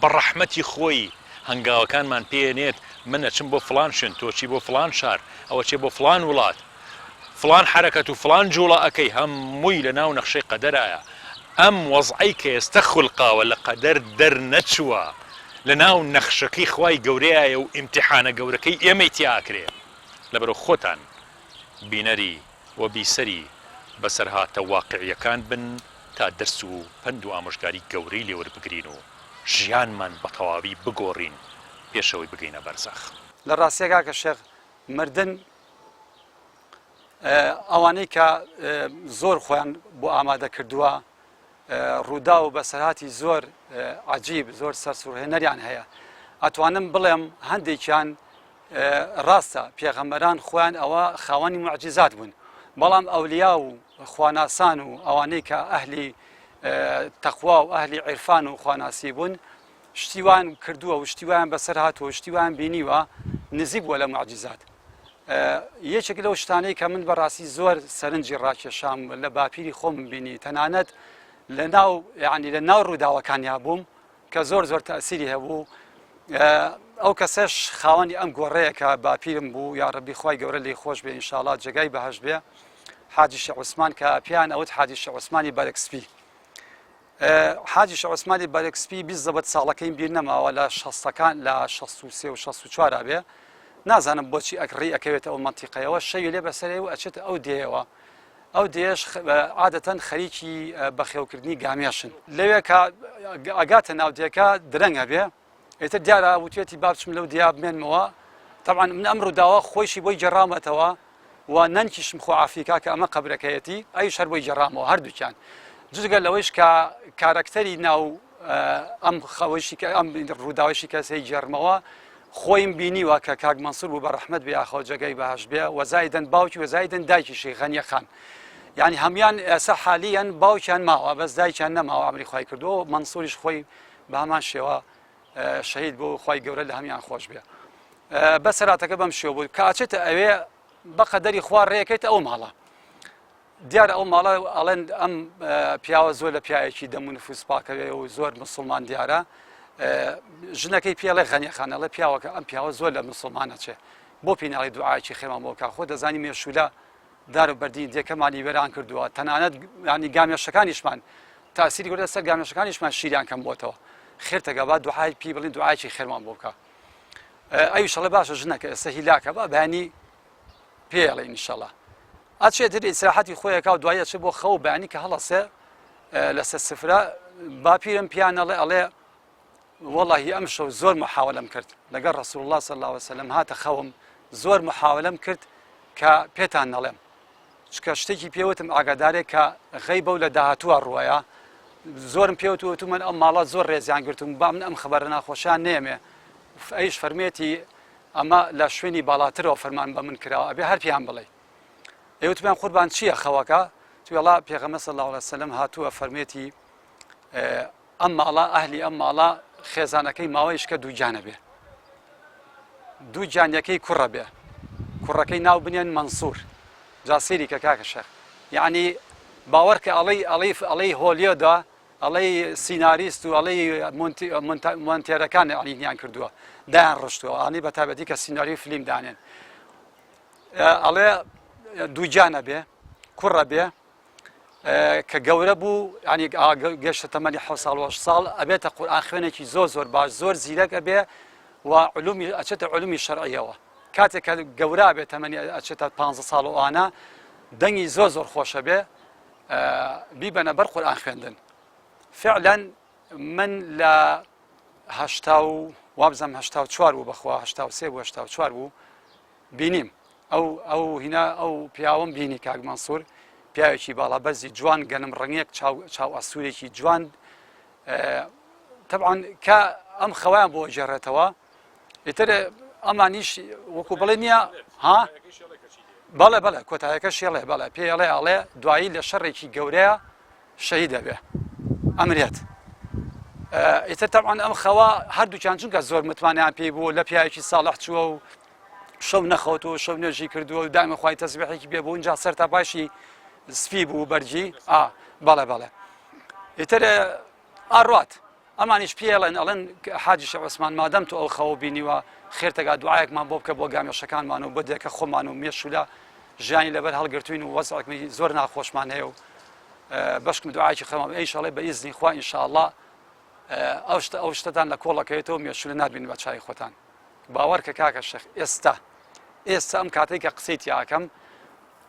بە ڕەحمەتی خۆی هەنگاوەکانمان پێنێت منە چم بۆ فلان شوێن تۆچی بۆ فلان شار ئەوە چێ بۆ فلان وڵات فلان حرەکەت و فلان جوڵە ئەەکەی هەمووی لە ناو نەخشەی قەدەرایە ئەم وەزعی کە ئێستا خوڵقاوە لە قەدەر دەرنەچووە لە ناو نەخشەکەی خی گەورەیە و ئیمتیحانە گەورەکەی ئێمەی تیاکرێ لەبەرەوە خۆتان بینەری و بیسەری بەسەرهاتە واقعیەکان بن تا دەرس و پند و ئامۆژگاری گەورەی لێوەربگرین و ژیانمان بە تەواوی بگۆڕین پێشەوەی بگەینە بەرزەخ لە ڕاستیەکە کە شێخ مردن ئەوانەی کە زۆر خۆیان بۆ ئامادە کردووە ڕوودا و بەسەرهاتی زۆر عەجیب زۆر سەرسوڕهێنەریان هەیە ئەتوانم بڵێم هەندێکیان ڕاستە پێغەمبەران خۆیان ئەوە خاوەنی معجزات بوون بەڵام ئەولیا و خواناسان و ئەوانەی کە ئەهلی تەقوا و ئەهلی عیرفان و خواناسی بوون شتیوان کردووە و شتیوان بەسەر هاتووە شتیوان بینیوە نزیک بووە لە معجزات یەکێک لەو شتانەی کە من بەڕاستی زۆر سەرنجی ڕاکێشام لە باپیری خۆم بینی تەنانەت لە ناو ڕووداوەکانیا بووم کە زۆر تەسیری هەبوو ئەو کەسەش خاوەنی ئەم گۆڕەیە کە باپیرم بوو یا ڕەبی خۆی گەورە لێی خۆش بێ ئینشاءڵڵا جێگای بەهەشت بێ حاجی شێخ عوسمان کە پیان ئەوت حاجی شێخ عوسمانی بەرەکسپی حاجی شێخ عوسمانی بەرەکسپی 20 ساڵەکەی بیر نەماوە لە 60ەکان لە 63 و 64 بێ نازانم بۆچی ئەکڕی ئەکەوێتە ئەو منتیقەیەوە شەوی لێ بەسەرێ و ئەچێتە ئەو دێەوە ئەو دێش عادەتەن خەریکی بەخێوکردنی گامێشن لەوێ کە ئەگاتە ناودێکە درەنگە بێ ئێتر دیارە وتێتی با بچم لەو دیا بمێنمەوە طبعا من ئەم ڕووداوە خۆشی بۆی جەڕامەتەوە و نەنکیشم خۆعافیکا کە ئەمە قەبرەکەیەتی ئەویش هەر بۆی جەڕامەوە هەردووکیان جزگە لەوەیش کە کارکتەری ناو ئەم خەوەشی کە ئەم ڕووداوەشی کەسەی جەرمەوە خۆیم بینیوە کە کاک مەنسوور بوو بە ڕەحمەت بێ ئاخۆ جێگەی بەهەشت بێ وەزایدەن باوکی وەزایدەن دایکیشی غەنیە خان یعنی هەمان ئێستا حالیان باوکیان ماوە بەس دایکیان نەماوە ئەمری خۆی کردووە مەنسووریش خۆی بە هەمان شێوە شەهید بۆ خۆی گەورە لە هەمیان خۆش بێ بەسەراتەکە بەم شێوە بوو کە ئاچێتە ئەوێ بەقەدەری خوا ڕێەکەیتە ئەو ماڵە دیارە ئەو ماڵە ئەڵێن ئەم پیاوە زۆر لە پیاەکی دەم و نفوس پاکەوێ و زۆر مسلمان دیارە ژنەکەی پێڵێ غەنیەخانەڵە پیاوەکە ئەم پیاوە زۆر لە مسلمانە چێ بۆ پێیناڵی دوعاکی خێمان بۆکە خۆ دەزانی مێشولە دار و بەردین دێکەمانی وێران کردووە تەنانەت ینی گامێشەکانیشمان تاسیری گەورە سەر گامێشەکانیشمان شیریان کەم بۆتەوە خێرتەگە با دوعای پێی بڵین دوعاکی خێرمان بۆ بکە ئەویشەڵە باشە ژنەکە ئێستا هیلاکە با بەیانی پێڵێ ئینشەڵا ئەچێت ئیسراحەتی خۆیەکە و دوایە چێ بۆ خەو بەیانی کە هەڵەسێ لەسەر سفرە باپیرم پیانەڵێ ئەڵێ واللهی ئەم شەو زۆر محاولەم کرد لەگەڵ ڕەسوول الله صلی الله علیه وسلم هاتە خەوم زۆر محاولەم کرد کە پێتان نەڵێم چکە شتێکی پێوتم ئاگادارێک کە غەیبە و لە داهاتووە ڕوایە زۆرم پێوتوە من ئەم ماڵە زۆر ڕێزیان گرتم با من ئەم خەبەرە ناخۆشیان نێمێ ئەیش فەرمێتی ئەمە لە شوێنی باڵاترەوە فەرمان بە من کراوە ئەبێ هەر پێیان بڵێ ئێوتمیان قوربان چییە خەوەکە توێڵا پێغەمبەر صلی الله علیه وسلم هاتووە فەرمێتی ئەم ماڵە ئەهلی ئەم ماڵە خێزانەکەی ماوەیش کە دووجانە بێ دوو جانیەکەی کوڕە بێ کوڕەکەی ناو بنێن مەنسوور جاسیری کە کاکە شەخ یعنی باوەڕکە ئەڵەی هۆلیۆدا ئەڵەی سیناریست و ئەڵەی مۆنتێرەکان ئەڵینیان کردووە دایان ڕشتووە ئانی بە تایبەتی کە سیناری فیلم دانێن ئەڵێ دووجانە بێ کوڕە بێ کە گەورە بوو ینی گەشتە تەمەنی 7 ساڵ ئەبێتە قورئان خوێنێکی زۆر باش زۆر زیرەکە بێ و علومی ئەچێتە علومی شەرعیەوە کاتێک کە گەورە بێت تەمەنی ئەچێتە 15 ساڵ و ئانە دەنگی زۆر خۆشە بێ بیبەنە بەر قورئان خوێندن فعلا من لە 84 بوو بەخوا 83 بوو 84 بوو بینیم ئەو هینا ئەو پیاوەم بینی کاک مەنسوور پیاوێکی باڵا بەرزی جوان گەنم ڕەنگێک چاو ئەسوورێکی جوان طبعا کە ئەم خەوایان بۆ جێڕێتەوە ئیتر ئەمانیش وەکو بڵێ نییە ها بەڵێ کۆتایەکە شێڵێ بەڵێ پێڵێ ئەڵێ دوایی لە شەڕێکی گەورەیە شەهید دەبێ ئەمرێت ئیتر طبعا ئەم خەوا هەردووکیان چونکە زۆر متمانیان پێی بوو لە پیاوێکی ساڵح چووە و شەو نەخەوتەوە شەو نوێژی کردووە و دایمە خوای تەسبیحێکی پێ بوو اینجا سەر تا پاشی سپی بوو بەرجی بەڵێ ئیتر ئاڕات ئەمانیش پێڵێن ئەڵێن حاجی شێخ عوسمان مادەم تو ئەو خەوە بینیوە خێرتەگا دوعایەکمان بۆ بکە بۆ گامێشەکانمان و بۆ دێکە خۆمان و مێشولە ژیانی لەبەر هەڵگرتوین و وەزعێکی زۆر ناخۆشمان هەیە و بەشکم دوعایکی خەمام ئینشاڵڵا بە ئیزنی خوا ئینشاءڵڵا ئەو شتتان لە کۆڵەکەوێتەوە مێشولە نادبین بە چای خۆتان باوەڕکە کاکە شێخ ئێستا ئەم کاتێک کە قسەی تیاکەم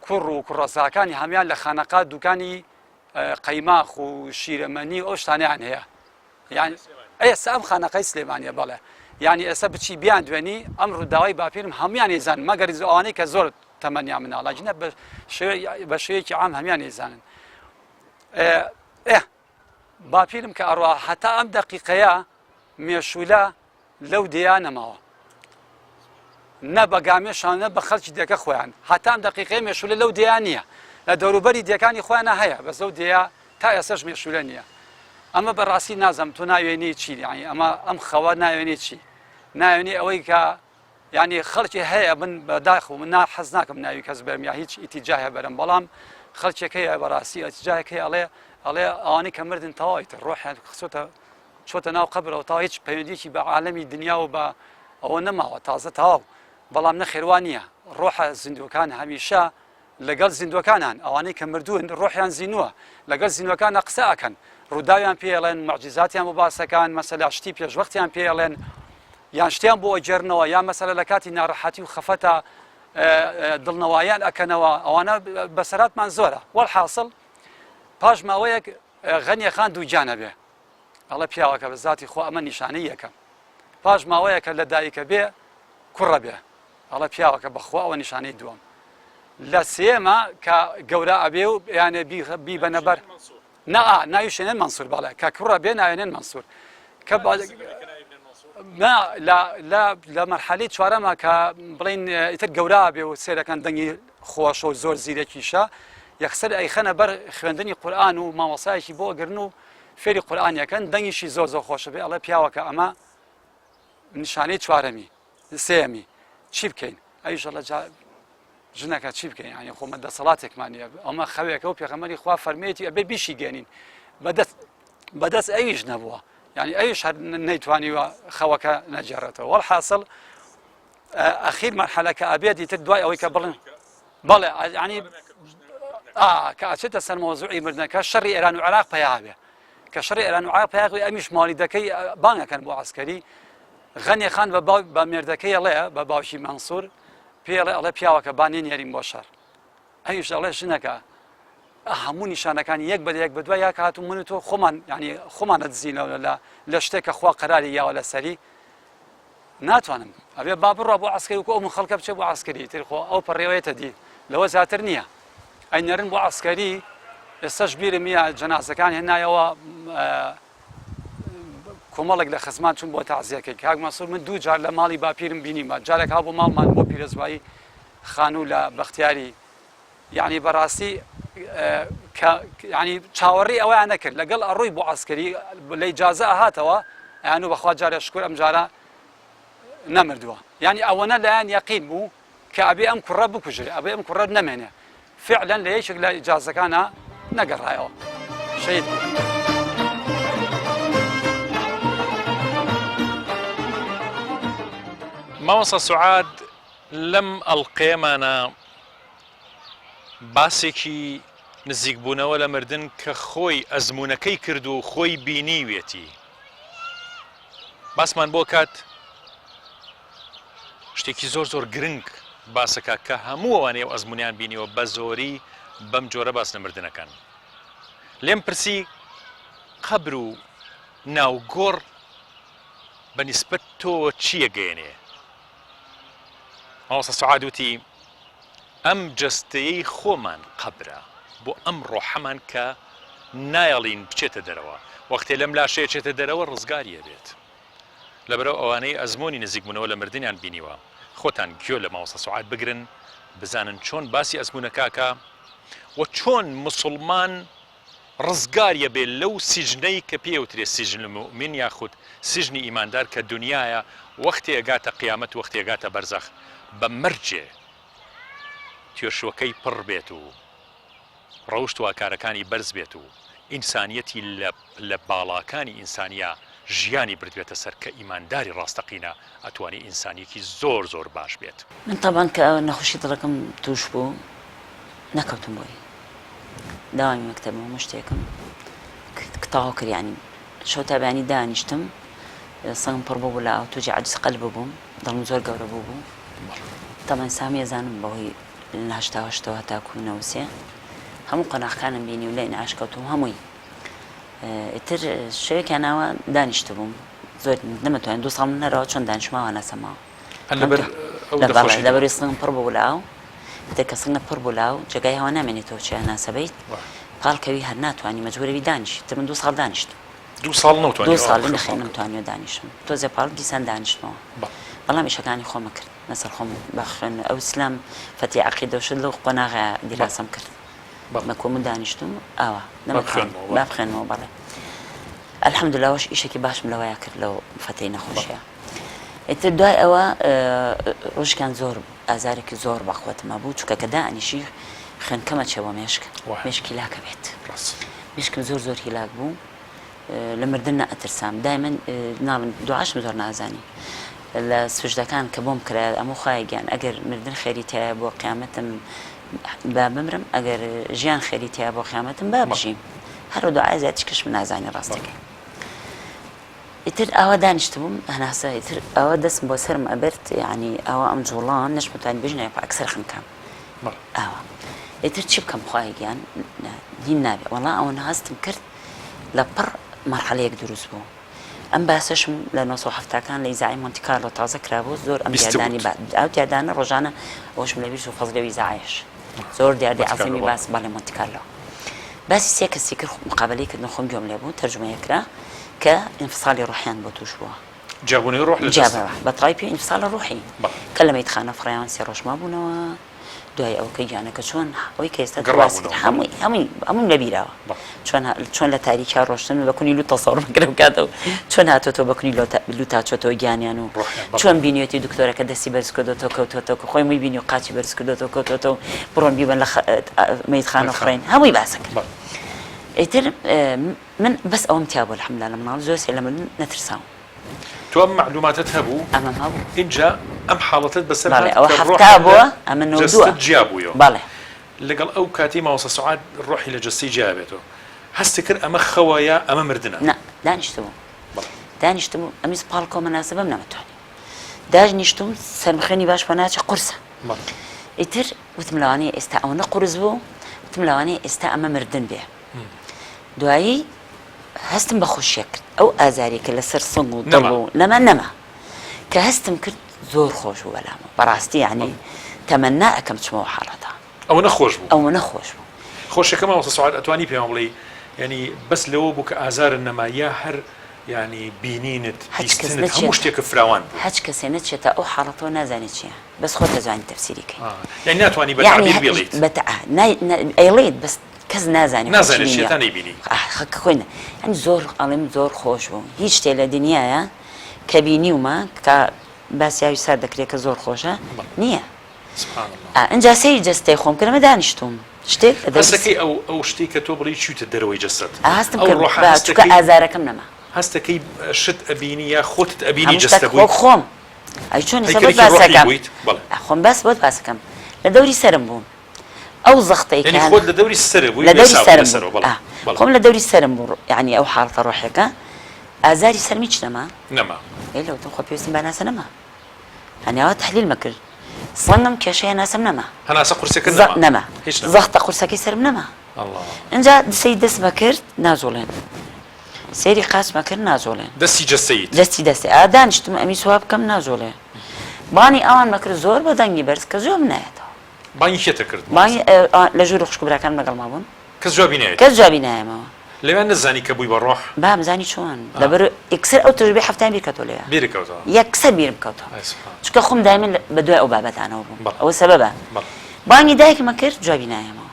کوڕ و کوڕەساکانی هەمیان لە خانەقا دوکانی قەیماخ و شیرەمەنی ئەو شتانیان هەیە یعنی ئێستا ئەم خانەقەی سلێمانیە بەڵێ یعنی ئێستا بچی بیان دوێنی ئەم ڕووداوای باپیرم هەمویان ێزانن مەگەر ئەوانەی کە زۆر تەمەنیان مناڵە جنە بە شێوەیەکی عام هەمیان ێزانن باپیرم کە ئەڕوا هەتا ئەم دەقیقەیە مێشولە لەو دیا نەماوە نە بە گامێشان نە بە خەڵکی دیەکە خۆیان هەتام دقیقی مێشولە لەو دیا نییە لە دەوروبەری دیەکانی خۆیانە هەیە بەس لەو دیا تا ئێسەش مێشولە نییە ئەمە بەڕاستی نازەم تۆ ناوێنی چی یانی ئەمە ئەم خەوە ناوێنی چی ناوێنی ئەوەی کە یعنی خەڵکی هەیە من بەداخ و من حەز ناکەم ناوی کەس بەرم یا هیچ ئیتیجاهە بەرم بەڵام خەڵکێک هەیە بەڕاستی ئەتیجاهێک هەیە ئەڵێ ئەوانەی کە مردن تەواویتر ڕۆحیان چۆتە ناو قەبرەوە تا هیچ پەیوەندیەکی بە عالەمی دنیا و بە ئەوە نەماوە تازە تەواو بەڵام نەخێوان نییە ڕۆحە زیندوەکان هەمیشە لەگەڵ زیندوەکانان ئەوانەی کە مردوون ڕۆحیان زیینووە لەگەڵ زیینوەکانە قسە ئەکەن ڕووداویان پێڵێن مەعجیزاتیان بۆ باسەکان مەسەلا شتی پێشوەختیان پێڵێن یان شتیان بۆ ئەجێرنەوە یان مەسەلە لە کاتی ناڕەحەتی و خەفەتە دڵنەواییان ئەکەنەوە ئەوانە بەسەراتمان زۆرە وەڵحاصڵ پاش ماوەیەک غەنیە خان دووجانە بێ ئەڵە پیاوەکە بە ذاتی خۆ ئەمە نیشانەی یەکەم پاش ماوەیەکە لە دایکە بێ کوڕە بێ ئەڵە پیاوەکە بەخوا ئەوە نیشانەی دووەم لە سێمە کە گەورە ئەبێ و یانێ بی بەنەبەر ناویشێنێن مەنسوور بەڵێ کە کوڕە بێ ناوێنێن مەنسوور کە لە مەرحەلەی چوارەمە کە بڵین ئیتر گەورە بێ و سێرەکان دەنگی خۆش و زۆر زیرەکیشە یەکسەر ئەیخەنە بەر خوێندنی قورئان و مامۆسایەکی بۆ گرن و فێری قورئانیەکەن دەنگیشی زۆر زۆر خۆشە بێ ئەڵێ پیاوەکە ئەمە نیشانەی چوارەمی سێمی چی بکەین ئەویشەڵە ژنەکە چی بکەین یانی خۆمە دەسەڵاتێکمانە ئەمە خەوێکە و پێغەمبەری خوا فەرمێتی ئەبێ بیشی گێنین بەدەست ئەویش نەبووە یعنی ئەویش هەر نەیتوانیوە خەوەکە نەجێڕێتەوە وەڵحاصڵ ئەخیر مەرحەلەکە ئەبێ دیتر دوای ئەوەی کە بڵێن بەڵێ ینی کە ئاچێتە سەر مۆزوعی مردنەکە شەڕی ئێران و عێراق پەیاوێ کە شەڕی ئێران و عێراق پەیاوێ ئەمیش ماڵیدەکەی بانگەکەن بۆ عەسکەری غەنیە خان بە مێردەکەی ئەڵێ بە باوکی مەنسوور پێڵێ ئەڵێ پیاوەکە بانێن یارین بۆ شەڕ ئەویش ئەڵێ ژنەکە هەموو نیشانەکانی یەک بە یەک بە دوای یا کات و من و تۆ خۆمان ینی خۆمانە دزینەوە لە شتێکە خوا قەراری یاوە لەسەری ناتوانم ئەبێ با بڕە بۆ عەسکەری وکو ئەو من خەڵکە بچێ بۆ عەسکەری تر خۆ ئەو پەڕێوەیەتە دی لەوە زیاتر نییە ئەینەرن بۆ عەسکەری ئێستاش بیرم نییە جەنازەکان هێنایەوە کۆمەڵێک لە خزمان چوون بۆ تەعزیەکەی کاک مەسوور من دوو جار لە ماڵی باپیرم بینیمە جارێک ها بۆ ماڵمان بۆ پیرەزوایی خانوو لە بەختیاری یعنی بەڕاستی ینی چاوەڕی ئەویان نەکرد لەگەڵ ئەڕووی بۆ عەسکەری لە ئیجازە ئەهاتەوە ئەیان و بەخوا جارێ شکر ئەم جارە نەمردووە یعنی ئەوەنە لایەن یەقین بوو کە ئەبێ ئەم کوڕە بکوژێ ئەبێ ئەم کوڕە نەمێنێ فعلا لە یەکێک لە ئیجازەکانە نەگەڕایەوە شەهید بوو. مامۆستا سوعاد لەم ئەڵقەیەمانە باسێکی نزیکبوونەوە لە مردن کە خۆی ئەزمونونەکەی کرد و خۆی بینیوێتی باسمان بۆ کات شتێکی زۆر زۆر گرنگ باسەکە کە هەموو ئەوانەیە و ئەزمونیان بینیوە بە زۆری بەم جۆرە باس لە مردنەکان لێم پرسی قەبر و ناوگۆڕ بەنیسبەت تۆ چییە گەیەنێ مامۆستا سوعاد وتی ئەم جەستەیەی خۆمان قەبرە بۆ ئەم ڕۆحەمان کە نایەڵین بچێتە دەرەوە وەختێ لەم لاشەیە چێتە دەرەوە ڕزگاریە بێت لەبەرەو ئەوانەی ئەزمۆنی نزیکبوونەوە لە مردنیان بینیوە خۆتان گوێ لە مامۆستا سوعاد بگرن بزانن چۆن باسی ئەزمونونەکەکە و چۆن موسڵمان ڕزگاریە بێت لەو سیژنەی کە پێوترێ سیژن المؤمن یاخود سیژنی ئیماندار کە دنیایە وەختی ئەگاتە قیامەت وەختی ئەگاتە بەرزەخ بە مەرجێ توێشوەکەی پڕ بێت و ڕەوشت واکارەکانی بەرز بێت و ئینسانیەتی لە باڵاکانی ئینسانیە ژیانی بردوێتە سەر کە ئیمانداری ڕاستەقینە ئەتوانی ئینسانیەکی زۆر زۆر باش بێت من طبعا کە نەخۆشی دڵەکەم توش بوو نەکەوتم بۆی داوامی مەکتەبم هەموو شتێکم تەواو کرد یعنی شەو تابانی دانیشتم سەنگم پڕ بوو لە ئاوتۆجی عەجز قەلب بووم دڵم زۆر گەورە بوو طبعا سامی ئەزانم بەهۆی لە هەشتا هەشتەوە تاکو نەوسێ هەموو قەناغەکانم بینی و لای نەعاشکەوتم هەمووی ئیتر شەوێکیان ناوە دانیشت بووم زۆر نەمەتوانین دوو ساڵ نەرەوە چۆن دانیشتماوە نەسەماوە لەبەروی سنگم پڕ بوو لاو ئیتر کە سنگت پڕ بوو لاو جێگای هەوا نامێنێتەوە چیان ناسەبەیت پاڵکەوی هەر ناتوانانی مەجبورەوی دانیشت تر من دوو ساڵ دانیشتم 2 ساڵ نەوتوانی 2 ساڵ نەخێ نەمتوانێت دانیشم تۆزێ پاڵ دیسان دانیشتمەوە بەڵام ئیشەکانی خۆمە کرد لەسەر خۆم بەخێن ئەو ئیسلام فەتی عەقیدە و شت لەو قۆناغا دیراسەم کرد بە کۆم دانیشتم ئاوا با بخێنەوە بەڵێ الحەمدوللا وەش ئیشێکی باشم لەوەیە کرد لەو فەتەی نەخۆشیە ئیتر دوای ئەوە ڕۆژکان زۆر ئازارێکی زۆر بەخواتمە بوو چونکە کە دانیشی خوێنکەمە چێوە مێشک مێشکی لاکە بێت مێشکم زۆر هیلاک بوو لە مردن نەئەترسام دایمەن ناڵم دوعاشم زۆر نازانی لە سوژدەکان کە بۆم کرا ئەمە خوای گیان ئەگەر مردن خێریتایە بۆ قیامەتم با بمرم ئەگەر ژیان خێریتایە بۆ قیامەتم با بژیم هەرو دوعای زیاتیش کەشم نازانی ڕاستەکەی ئیتر ئەوە دانیشتبووم هەناسە ئیتر ئەوە دەستم بۆ سەرم ئەبرد یعنی ئەوە ئەم جوڵان نەشمتوانی بژنێ ئەکسەر خنکەم ئەوە ئیتر چی بکەم خوای گیان دین نابێ وەڵا ئەوە هەستم کرد لە پڕ مەرحەلەیەک دروست بوو ئەم باسەشم لە 1970کان لە ئیزای مۆنتیکارلۆ تازە کرابوو زۆر ئەم دیاردانی ئەو دیاردانە ڕۆژانە ئەوشم لە بیست و فەزلەوە ئیزایش زۆر دیاردی عەزیمی باس بەڵێ مۆنتیکارلۆ باسی سێ کەسی کرد مقابلەی کردن خۆم گوێم لێ بوو تەرجمەیە کرا کە ئینفساڵی ڕوحیان بۆ توش بووە جابوونی ڕۆح بەتەڵای پێ ئینفساڵە ڕوحی کە لە مەیتخانە فڕیان 3 ڕۆژ مابوونەوە دوای ئەو کە گیانەکە چۆن ئەوەی کە ئێستا هەمووی لەبیرەوە چۆن لە تاریکا ڕۆشتن بە کونی لوتە سەوڕ بکرێ بکاتەوە چۆن هاتۆتەوە بە کونی لوتا چۆتەوە گیانیان و چۆن بینیێتی دکتۆرەکە دەستی بەرز کردوتەوە کەوتۆتەوە کە خۆی می بینی و قاچی بەرز کردوتەوە کەوتۆتەوە بڕۆن بیبن لە مەیتخانە فڕین هەمووی باسە کرد ئیتر من بەس ئەوم تیا بوو الحەمدوللا لە مناڵ زۆر سێ لە من نەترساوم تو ئەم معلوماتت هەبوو ئەمەم هەبوو اینجا ئەم حاڵەتت بەسەر ئەوە هەفتا بووە ئەمە نەودووە جیا بوویەوە بەڵێ لەگەڵ ئەو کاتی ماوەسە سەعات ڕۆحی لە جەستی جیا بێتەوە هەستی کرد ئەمە خەوایە ئەمە مردنە نا دانیشتبوو ئەمیز پاڵکۆ مەناسبەم نەمەتوانی داژنیشتم سەرمخێنی باش بە ناچە قورسە ئیتر وتم لەوانەیە ئێستا ئەوە نەقورس بوو وتم لەوانەیە ئێستا ئەمە مردن بێ دوایی هەستم بە خۆشیە کرد ئەو ئازاری کە لەسەر سنگ و دڵ و نەما کە هەستم کرد زۆر خۆش بوو بەلامە بەڕاستی یعنی تەمەنا ئەەکەم چمەوە حاڵەتە ئەوە نەخۆش بوو ئەوە نەخۆش بوو خۆشەکە ماوەسە سەعات ئەتوانی پێم بڵێ ینی بەس لەوە بوو کە ئازارن نەمایە هەر ینی بینینت بیستنت هەموو شتێکە فراوان بوو هەچ کەسێ نەچێتە ئەو حاڵەتەوە نازانێت چییە بەس خۆ دەزانانی تەفسیری کەی یعنی ناتوانی بە تعبیر بڵێیت ئەیڵێیت بەس کەس نازانێت نەیبینی خۆینە ئەم زۆر ئەڵێم زۆر خۆش بوو هیچ شتێ لە دنیاە کە بینیومە کە باسیاوی سار دەکرێت کە زۆر خۆشە نییە ئەجا سەیری جەستەی خۆم کردمە دانیشتوم شتێک هەستەکەی ئەو شتی کە تۆ بڵی چوتە دەرەوەی جەسەت هەستم چکە ئازارەکەم نەما هەستەکەی شت ئەبینی یا خۆتت ئەبینی جەستە بووی خۆم ئەی چۆن باسەکەم خۆم باس بۆت باسەکەم لە دەوری سرم بووم ئەو زەختەی خۆت لە دەوری سەرە بووی لە دەوری سرم خۆم لە دەوری سرم بوو یعنی ئەو حاڵەتە ڕۆحەکە ئازاری سەرمی چ نەما لەوتم خۆ پێویستم بە ناسە نەما هەنیاوە تحلیل مەکرد سەنگم کێشەیە ناسم نەما هەناسە قورسەکە نەما زەختە قورسەکەی سرم نەما اینجا دسەی دەستمە کرد نازۆڵێن سێری قاسمە کرد نازۆڵێن دەستی دەستی دانیشتم ئەمی سووا بکەم نازۆڵێ بانی ئەوان مەکرد زۆر بە دەنگی بەرز کە زۆر نایەتەوە بانی کێتە کرد بانی لە ژوور خوشکبراکان لەگەڵ مابوون کەس جوابی نایەمەوە لەوێن نزانی کە بووی بە ڕۆح بامزانی چۆن لەبەر ئەکسەر ئەو تەجربەی هەفتان بیرکەوتەوە لێ یەکسەر بیرم کەوتەوە چونکە خۆم دایمەن بە دوای ئەو بابەتانەوە بووم ئەوە سەبەبە بانگی دایکمە کرد جوابی نایەمەوە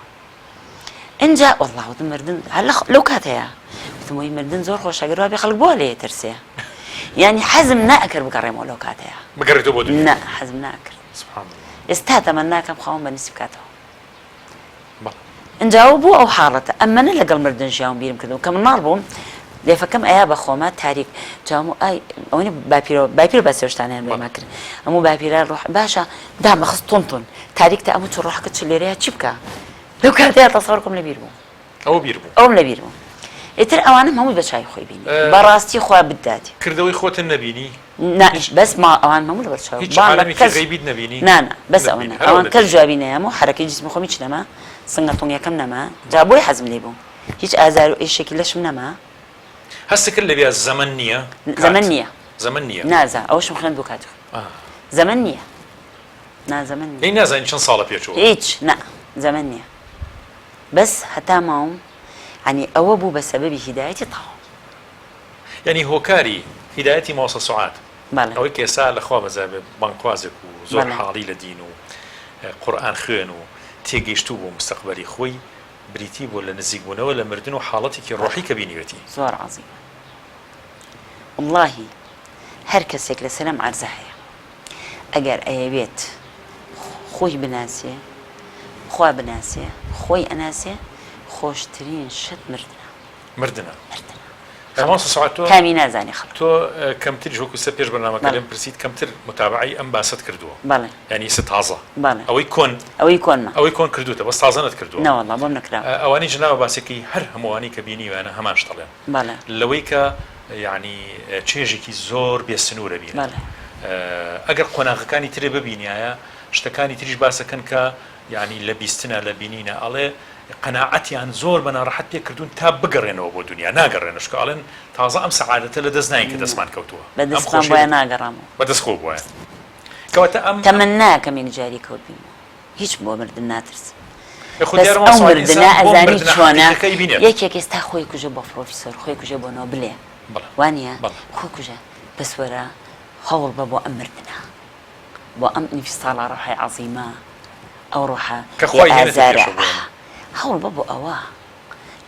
اینجا وەڵڵا وتم مردن لەو کاتەیە وتم وەی مردن زۆر خۆشە ئەگەر وا بێ خەڵک بۆ لێ ترسێ یعنی حەزم نائەکرد بگەڕێمەوە لەو کاتەیە بگەڕێتەوە بۆ دوێ نا حەزم ناکرد ئێستا تەمەناکەم خاوەن بەنسی بکاتەوە ئەنجاوە بوو ئەو حاڵەتە ئەمەنە لەگەڵ مردن ژیاوم بیرم کردەوە کە مناڵ بووم لێفەکەم ئەیا بە خۆمە تاریک جاوم ئای ئەوەی باپیر بە سێشتانیان بێما کرد ئەموو باپیرە ڕۆح باشە دامەخست تۆنتۆن تاریکتە ئەموو چ ڕۆحەکە چ لێرەیە چی بکە لەو کاتەیە تەسەوڕکەم لەبیر بوو ئەوم لەبیر بوو ئیتر ئەوانم هەمووی بە چای خۆی بینی بەڕاستی خوا بداتی کردەوەی خۆتن نەبینی بەس ما ئەوان هەموو لەبەر چاو هیچ عالەمێکی غەیبیت نەبینی نانە بەس ئەوان کەس جوابی نەیەم و حرەکەی جسمی خۆمی چ نەما سنگە تۆنگەکەم نەما جا بۆی حەزم لێ بوو هیچ ئازار و ئێشێکی لەشم نەما هەست کرد لەبێ زەمن نییە زەمن نییە نازا ئەوشم خوێن بوو کاتێک زەمن نییە زەمن نییە نازانی چەند ساڵە پێچەوە هیچ زەمن نییە بەس هەتا ماوم ینی ئەوە بوو بە سەبەبی هیدایەتی تاوە ینی هۆکاری هیدایەتی ماوەسە سوعات بەڵێ ئەوەی کێسا لەخوا بەزای بانکوازێک و زۆر بەڵێ. حاڵی لە دین و قورئان خوێن و تێگەیشتوو بۆ مستەقبەلی خۆی بریتی بۆ لە نزیکبوونەوە لە مردن و حاڵەتێکی ڕۆحی کە بینیوێتی زۆر عەزیمە واللهی هەر کەسێک لە سەرم عەرزە هەیە ئەگەر ئەیەوێت خۆی بناسێ خوا بناسێ خۆی ئەناسێ خۆشترین شت مردنە ماوەسە سوعات تۆ کامی نازانی خەڵک تۆ کەمتر ژۆکو سە پێش بەرنامەکە لێم پرسیت کەمتر متابعی ئەم باست کردووە بەڵێ ینی س تازە بەڵێ ئەوەی کۆنمە کردوتە بەس تازەنت کردووە نەوەڵڵا بۆم نەکراوە ئەوانی جناوە باسێکی هەر هەمووانی کە بینیوانە هەمان شتەڵێن بەڵێ لەوەی کە یعنی چێژێکی زۆر بێسنوورە بینە بەڵێ ئەگەر قۆناغەکانی ترێ ببینایە شتەکانی تریش باسەکەن کە یعنی لە بیستنە لە بینینە ئەڵێ قەناعەتیان زۆر بەناڕەحەت پێ کردوون تا بگەڕێنەوە بۆ دنیا ناگەڕێنە شکە ئەڵێن تازە ئەم سەعادەتە لە دەست ناین کە دەستمان کەوتووە بەدەستمان بۆیە ناگەڕامەوە بەدەستخۆ بووە کەواتە ئەم تەمەن ناکەم یەک جاری کەوت بینەوە هیچ بۆ مردن ناترس خۆ بەس دیارە ئەو ماوەسە مردنە ئینسان بۆ ئەزانی مردنە چۆنە حەقیقەکەی بینێت. یەکێک ئێستا خۆی کوژە بۆ پرۆفیسۆر خۆی کوژە بۆ نۆبلێ بەڵێ. وانە بەڵێ. خۆی کوژە بەسوەرە هەوڵ بە بۆ ئەم مردنە بۆ ئەم ئینفیستاڵە ڕۆحی عەزیمە ئەو ڕۆحە کە خوای هێنێتە ئازارە پێشەوە بۆ هەوڵ بە بۆ ئەوە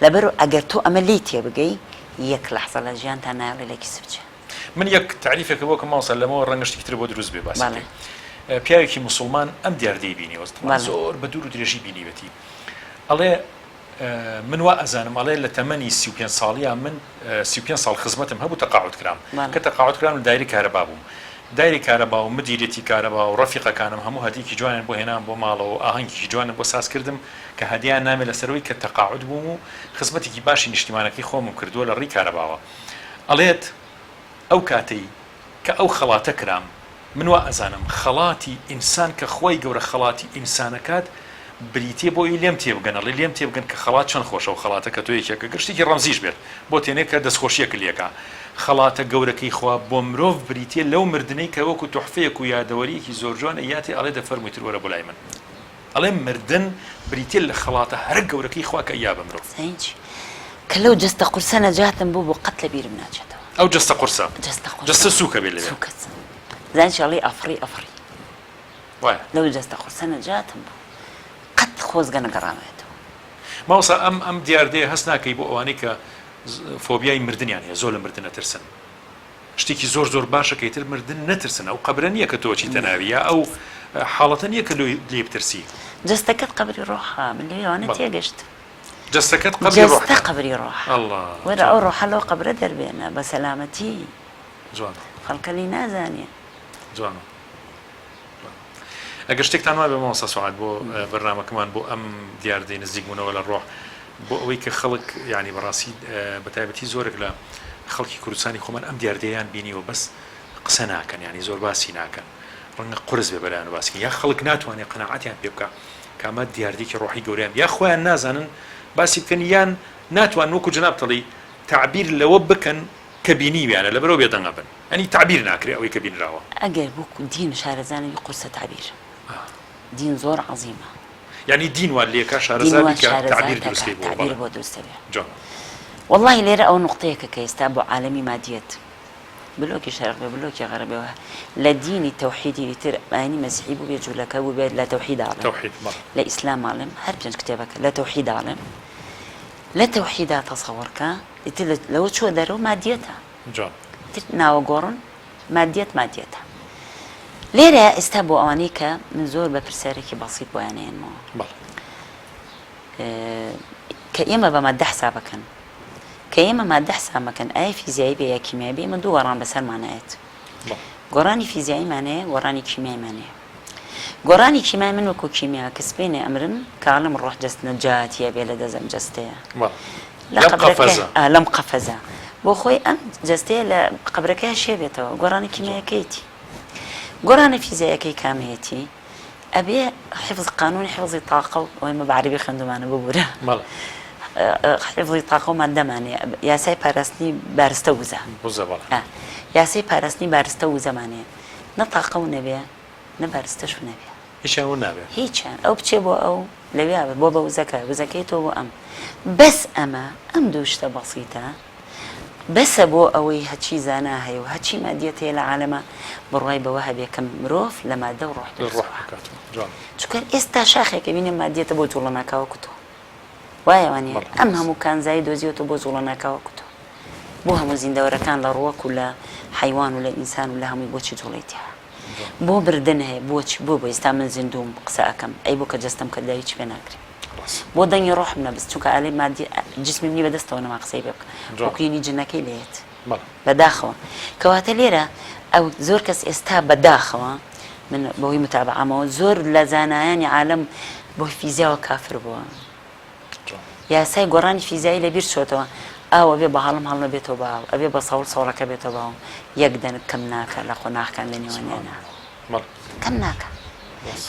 لەبەر ئەگەر تۆ ئەمە لی تێبگەی یەک لەحزە لە ژیانتان ناڵێ لەکی سبجە من یەک تعریفێکە بۆ کە ماوەسە لەمەوە ڕەنگەشتی تر بۆ دروست بێ باسی بەڵێ. پیاوێکی موسڵمان ئەم دیاردەی بینیوە بەڵێ. زۆر بە دوور و درێژی بینیوەتی ئەڵێ من وا ئەزانم ئەڵێ لە تەمەنی 35 ساڵیە من 35 ساڵ خزمەتم هەبوو تەقاعد کرام بەڵێ. کە تەقاعد کرام لە دایری کارەبا بووم دایری کارەبا و مدیرێتی کارەبا و ڕەفیقەکانم هەموو هەدیکی جوانیان بۆ هێنام بۆ ماڵەوە و ئاهەنگێکی جوانم بۆ ساز کردم کە هەدیان نامێ لەسەرەوەی کە تەقاعد بووم و خزمەتێکی باشی نیشتیمانەکەی خۆمم کردووە لە ڕێی کارەباوە ئەڵێت ئەو کاتەی کە ئەو خەڵاتە کرام من وا ئەزانم خەڵاتی ئینسان کە خۆی گەورە خەڵاتی ئینسانەکات بریتێ بۆی لێم تێبگەنەڵی لێم تێبگەن کە خەڵات چەند خۆشە و خەڵاتە کە تۆ یەکێکە گشتێکی ڕەمزیش بێت بۆ تێنێک کە دەستخۆشیەکە لێکە خەڵاتە گەورەکەی خوا بۆ مرۆڤ بریتێ لەو مردنەی کە وەکو تۆحفەیەک و یادەوەریەکی زۆر جوان ئەیاتی ئەڵێ دەفەرموویتر وەرە بۆ لای من ئەڵێ مردن بریتێ لە خەڵاتە هەر گەورەکەی خوا کە یا بە مرۆڤ زەینجی کە لەو جەستە قورسە نەجاتم بوو بۆ قەت لە بیرم ناچێتەوە ئەو جەستە قورسە جەستە سووکە بێت لەوێ سووکەت زانچ ئەڵێ ئەفری وایە لەو جەستە قورسە نەجاتم بوو قەت خۆزگە نەگەڕامێتەوە ماوەسا ئەم دیاردەیە هەست ناکەی بۆ ئەوانەی کە فۆبیای مردنیان هەیە زۆر لە مردن نەترسن شتێکی زۆر زۆر باشەکەی تر مردن نەترسن ئەو قەبرە نییە کە تۆ چیتە ناویە ئەو حاڵەتە نییە کە لێ بترسی جەستەکەت قەبری ڕۆحە من لەوێوانە تێگەشت جەستەکەت قەبری ڕۆح جەستە قەبری ڕۆح الله وەرە ئەو ڕۆحە لەو قەبرە دەربێنە بە سەلامەتی جوان خەڵکەلی نازانێ جوانە ئەگەر شتێکتان وای بە ماوەسە سوعات بۆ بەرنامەکەمان بۆ ئەم دیاردەی نزیکبوونەوە لە ڕۆح بۆ ئەوەی کە خەڵک یعنی بەڕاستی بەتایبەتی زۆرێک لە خەڵکی کوردستانی خۆمان ئەم دیاردەیان بینیوە بەس قسە ناکەن ینی زۆر باسی ناکەن ڕەنگە قورس بێ بەلایەن باسی یا خەڵک ناتوانێت قەناعەتیان پێ بکە کامە دیاردێکی ڕۆحی گەوریان یا خۆیان نازانن باسی بکەن یان ناتوان وەکو جناب دەڵی تعبیر لەوە بکەن کە بینیویانە لەبەرەوە بێدەنگە بن ئەنی تعبیر ناکرێ ئەوەی کە بینراوە ئەگەر بوو دین شارەزانەوی قورسە تعبیر دین زۆر عەزیمە یعنی دین وان لێکە شارەزانی کە تعبیر دروستکەی تعبیر بۆ دروستە بێ جوان والله لێرە ئەو نقطەیەکە کە ئێستا بۆ عالەمی مادیەت بلۆکی شەرق بێ بلۆکی غەربەوە لە دینی تەوحیدی تر ئاینی مەسیحی بوو بێ جوولەکە بوو بێت لە تەوحید ئاڵێم توحید لە ئیسلام ئاڵێم هەر پێنج کتێبەکە لە تەوحید ئاڵێم لە تەوحیدا تەسەووڕکە ئیتر لەوە چۆ دەرەوە مادیەتە جوان تر ناوە گۆڕن مادیەتە لێرە ئێستا بۆ ئەوانەی کە من زۆر بە پرسیارێکی بەسیط بۆیانێنمەوە کە ئێمە بە مادە حسابەکەن کە ئێمە مادە حسابەکەن ئایا فیزیایی بێ یا کیمیایی بێ من دوو گۆڕان بەسەرمانایەت گۆڕانی فیزیاییمانەیە گۆڕانی کیمیاییمانەیە گۆڕانی کیمیای من وەکو کیمیا کە سبەینێ ئەمرم کاڵم ڕۆح جەست نەجاتیە بێ لە دەزەم جەستەیە لەم قەفەزە بۆ خۆی ئەم جەستەیە لە قەبرەکەی شێبێتەوە گۆڕانی کیمیایەکەیتی گۆڕانی فیزیایەکەی کامەیەتی ئەبێ حفظ قانونی حفظی تاقە و ئەوەی مە بەعەرەبی خوێندومانە ببوورە حفظی تاقە و مادەمانەیە یاسای پاراستنی بارستە وزە یاسای پاراستنی بارستە وزەمانەیە نە تاقە و نەبێ نە بارستەش و نەبێ هیچیان ئەو بچێ بۆ ئەو لەوێ بۆ بە وزەکە وزەکەی تۆ بۆ ئەم بەس ئەمە ئەم دوو شتە بەسیتە بەسە بۆ ئەوەی هەچی زانا هەیە و هەچی مادیەت هەیە لە عالەمە بڕای بەوە هەبێکەم مرۆڤ لە مادە و ڕۆح چکە ئێستا شاخێکە بینێ مادیەتە بۆ جوڵە ناکاوەکو تۆ وایەوانێ ئەم هەموو کانزایی دۆزیەوە بۆ جوڵە ناکاوەکو تۆ بۆ هەموو زیندەوەرەکان لە ڕووەک و لە حیوان و لە ئینسان و لە هەمووی بۆچی جوڵێتی بۆ بردن هەیە بۆچی بۆ ئێستا من زیندوم قسە ئەەکەم ئەی بۆ کە جستم کە دایکی پێ ناکرێت بۆ دەنگی ڕۆحم نەبست چونکە ئالەی مادی جسمی منی بەدەستەوە نەما قسەی بێ بکە وەکوێنی جنەکەی لێت بەداخەوە کەواتە لێرە ئەو زۆر کەس ئێستا بەداخەوە من بەهۆی متابعەمەوە زۆر لە زانایانی عالەم بۆی فیزیاوە کافر بووە یاسای گۆڕانی فیزیایی لەبیر چۆتەوە ئاوە بێ بە هەڵم هەڵ نەبێتەوە باو ئەبێ بە سەوڵ سەوڵەکە بێتەوە باو یەک دەنت کەم ناکە لە خۆناغکان لە نێوانیانە کەم ناکە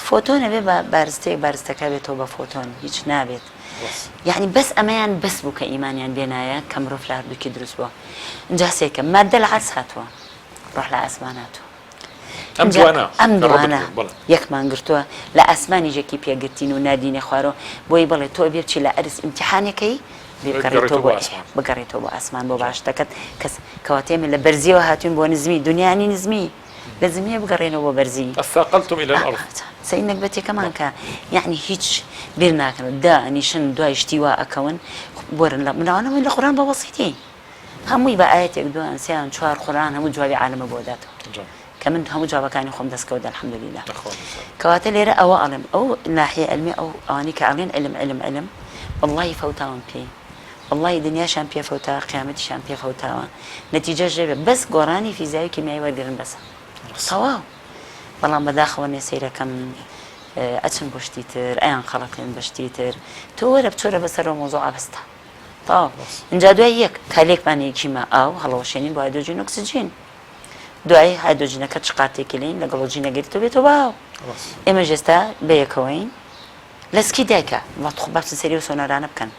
فۆتۆن ئەبێ بە بارستەیە بارستەکە بێتەوە بە فۆتۆن هیچ نابێت یعنی بەس ئەمەیان بەس بوو کە ئیمانیان بێنایە کە مرۆڤ لە هەردووکی دروست بووە اینجا سێکە مادە لە عەرز هاتووە ڕۆح لە ئاسمان هاتووە ئەم دوانە یەکمان گرتووە لە ئاسمانی ژێکی پێگرتین و نادینێ خوارەوە بۆی بڵێ تۆ بێچی لە ئەرز ئیمتیحانەکەی بگەڕێتەوە بۆ ئاسمان بۆ باش دەکەت کەس کەواتێمە لە بەرزیەوە هاتوون بۆ نزمی دنیانی نزمی لە زمیە بگەڕێنەوە بۆ بەرزی ئەثاقلتم إلى الأرض سەینەک بەتێکەمان کە یعنی هیچ بیر ناکەن دانیشن دوای شتی وا ئەکەون بۆرن لە مناوانەوەی لە قورآن بە بەسیتی هەمووی بە ئاەتێک دوان سیان چوار قورآن هەموو جوابی عالەمە بۆ داتەوە کە من هەموو جوابەکانی خۆم دەستکەوت الحەمدولله کەواتە لێرە ئەوە ئەڵێم ئەو ناحیە ئەلمی ئەو ئەوانەی کە ئەڵێن علم والله فەوتاون پێی والله دنیاشان پێ فەوتا قیامەتیشان پێ فەوتاوە نەتیجەش ژێبێ بەس گۆڕانی فیزیایی کیمیایی وەرگرن بەسە تەواو بەڵام بەداخەوە نێ سەیرەکەم ئەچن بۆ شتی تر ئەیان خەڵەکەن بە شتی تر تۆ وەرە بچۆرە بەسەرەوە مۆزوع ئابەستە تەواو اینجا دوای یەک کالێکمانەیەکیمە ئاو هەڵەوەشێنین بۆ هایدرۆجین ئۆکسیجین دوای هایدرۆجینەکە چ قاتێکی لین لەگەڵ جینەگەریتەوە بێتەوە باو ئێمە ژێستا بەیەکەوەین لەسکی دایکە وەخت سەری و سۆنەرانە بکەن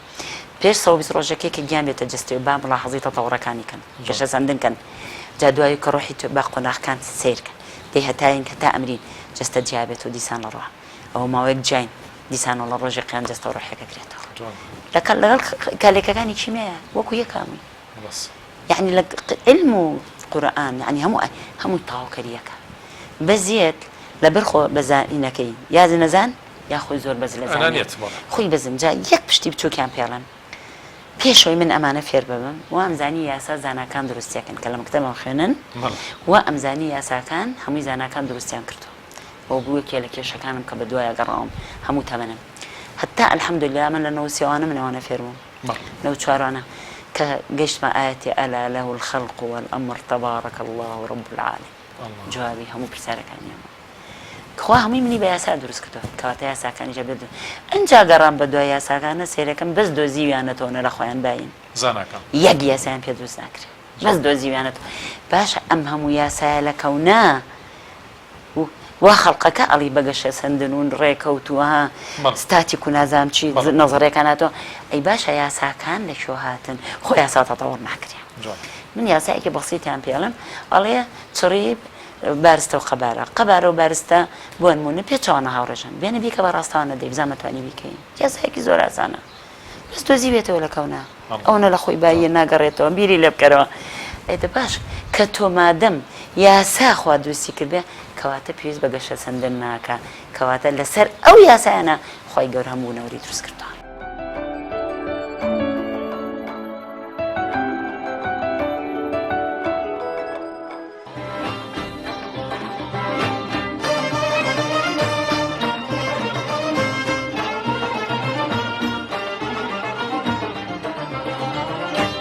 پێش 120 ڕۆژەکەی کە گیان بێتە جستەوە با ملاحەزەی تەتەوڕەکانی کەن گەشە زەندن کەن جا دوای کە ڕۆحی تۆ با قۆناغەکان سیرکەن دەی هەتاین کە تا ئەمرین جستە جیابێت و دیسان لە ڕۆح ئەوە ماوەیەک جین دیسانەوە لە ڕۆژی قیام جستە و ڕۆحەکە کرێتەوە لەگەڵ کالێکەکانی کیمیایە وەکو یەکامی یعنی لە علم و قورئان یعنی هەموو تاواوکەریەکە بەزیێت لەبەر خۆ بەزانینەکەی یاد نەزان یا خۆی زۆر بەز لە زانێت خۆی بەزم جا یەک پشتی بچووکیان پێڵێن پێشەوەی من ئەمانە فێر ببم و ئەمزانی یاسا زاناکان دروستیەکەن کە لە مەکتەبەوە خوێنن و ئەمزانی یاساکان هەمووی زاناکان دروستیان کردو بۆ بووەکێ لە کێشەکانم کە بە دوایە گەڕاوم هەموو تەمەنم حتا الحەمدولله من لە نەوسیەوانە منەوانە فێر بووم لەو چوارانە کە گەشتمە ئاەتی ئەلا له الخەلق والأمر تبارك الله رب العالمين جوابی هەموو پرسیارەکانیەوە خوا هەمووی منی بە یاسا دروست کردەوە کەواتە یاساکانیشە بێت ئەنجا گەڕام بە دوای یاساکانە سیرەکەم بەس دۆزیویانەتەوە لە خۆیان باین زاناکان یەک یاسایان پێ دروست ناکرێت بەس دۆزیویانەتەوە باشە ئەم هەموو یاسایە لە کەونا وا خەڵقەکە ئەڵی بەگەشە سندن و ڕێکەوتووە ستاتیک و نازام چی نەزەڕێکاناتەوە ئەی باشە یاساکان لە شۆ هاتن خۆ یاسا تەتەوەڕ ناکرێ من یاسایەکی بەسیتیان پێڵم ئەڵێ چڕی بارستە و قەبارە و بارستە بۆ نمونە پێچەوانە هاوڕێژن بێنە بیکە بە ڕاستەوانە دەی بزانمە توانی بیکەین یاسایەکی زۆر ئاسانە بەس دۆزی بێتەوە لە کەونا ئەوە لە خۆی باییە ناگەڕێتەوە بیری لێ بکەرەوە ئێدە باش کە تۆ مادەم یاسا خوا دروستی کردبێ کەواتە پێویست بە گەشە سندن ناکە کەواتە لەسەر ئەو یاسایانە خۆی گەور هەموو نەوری دروست کردەوە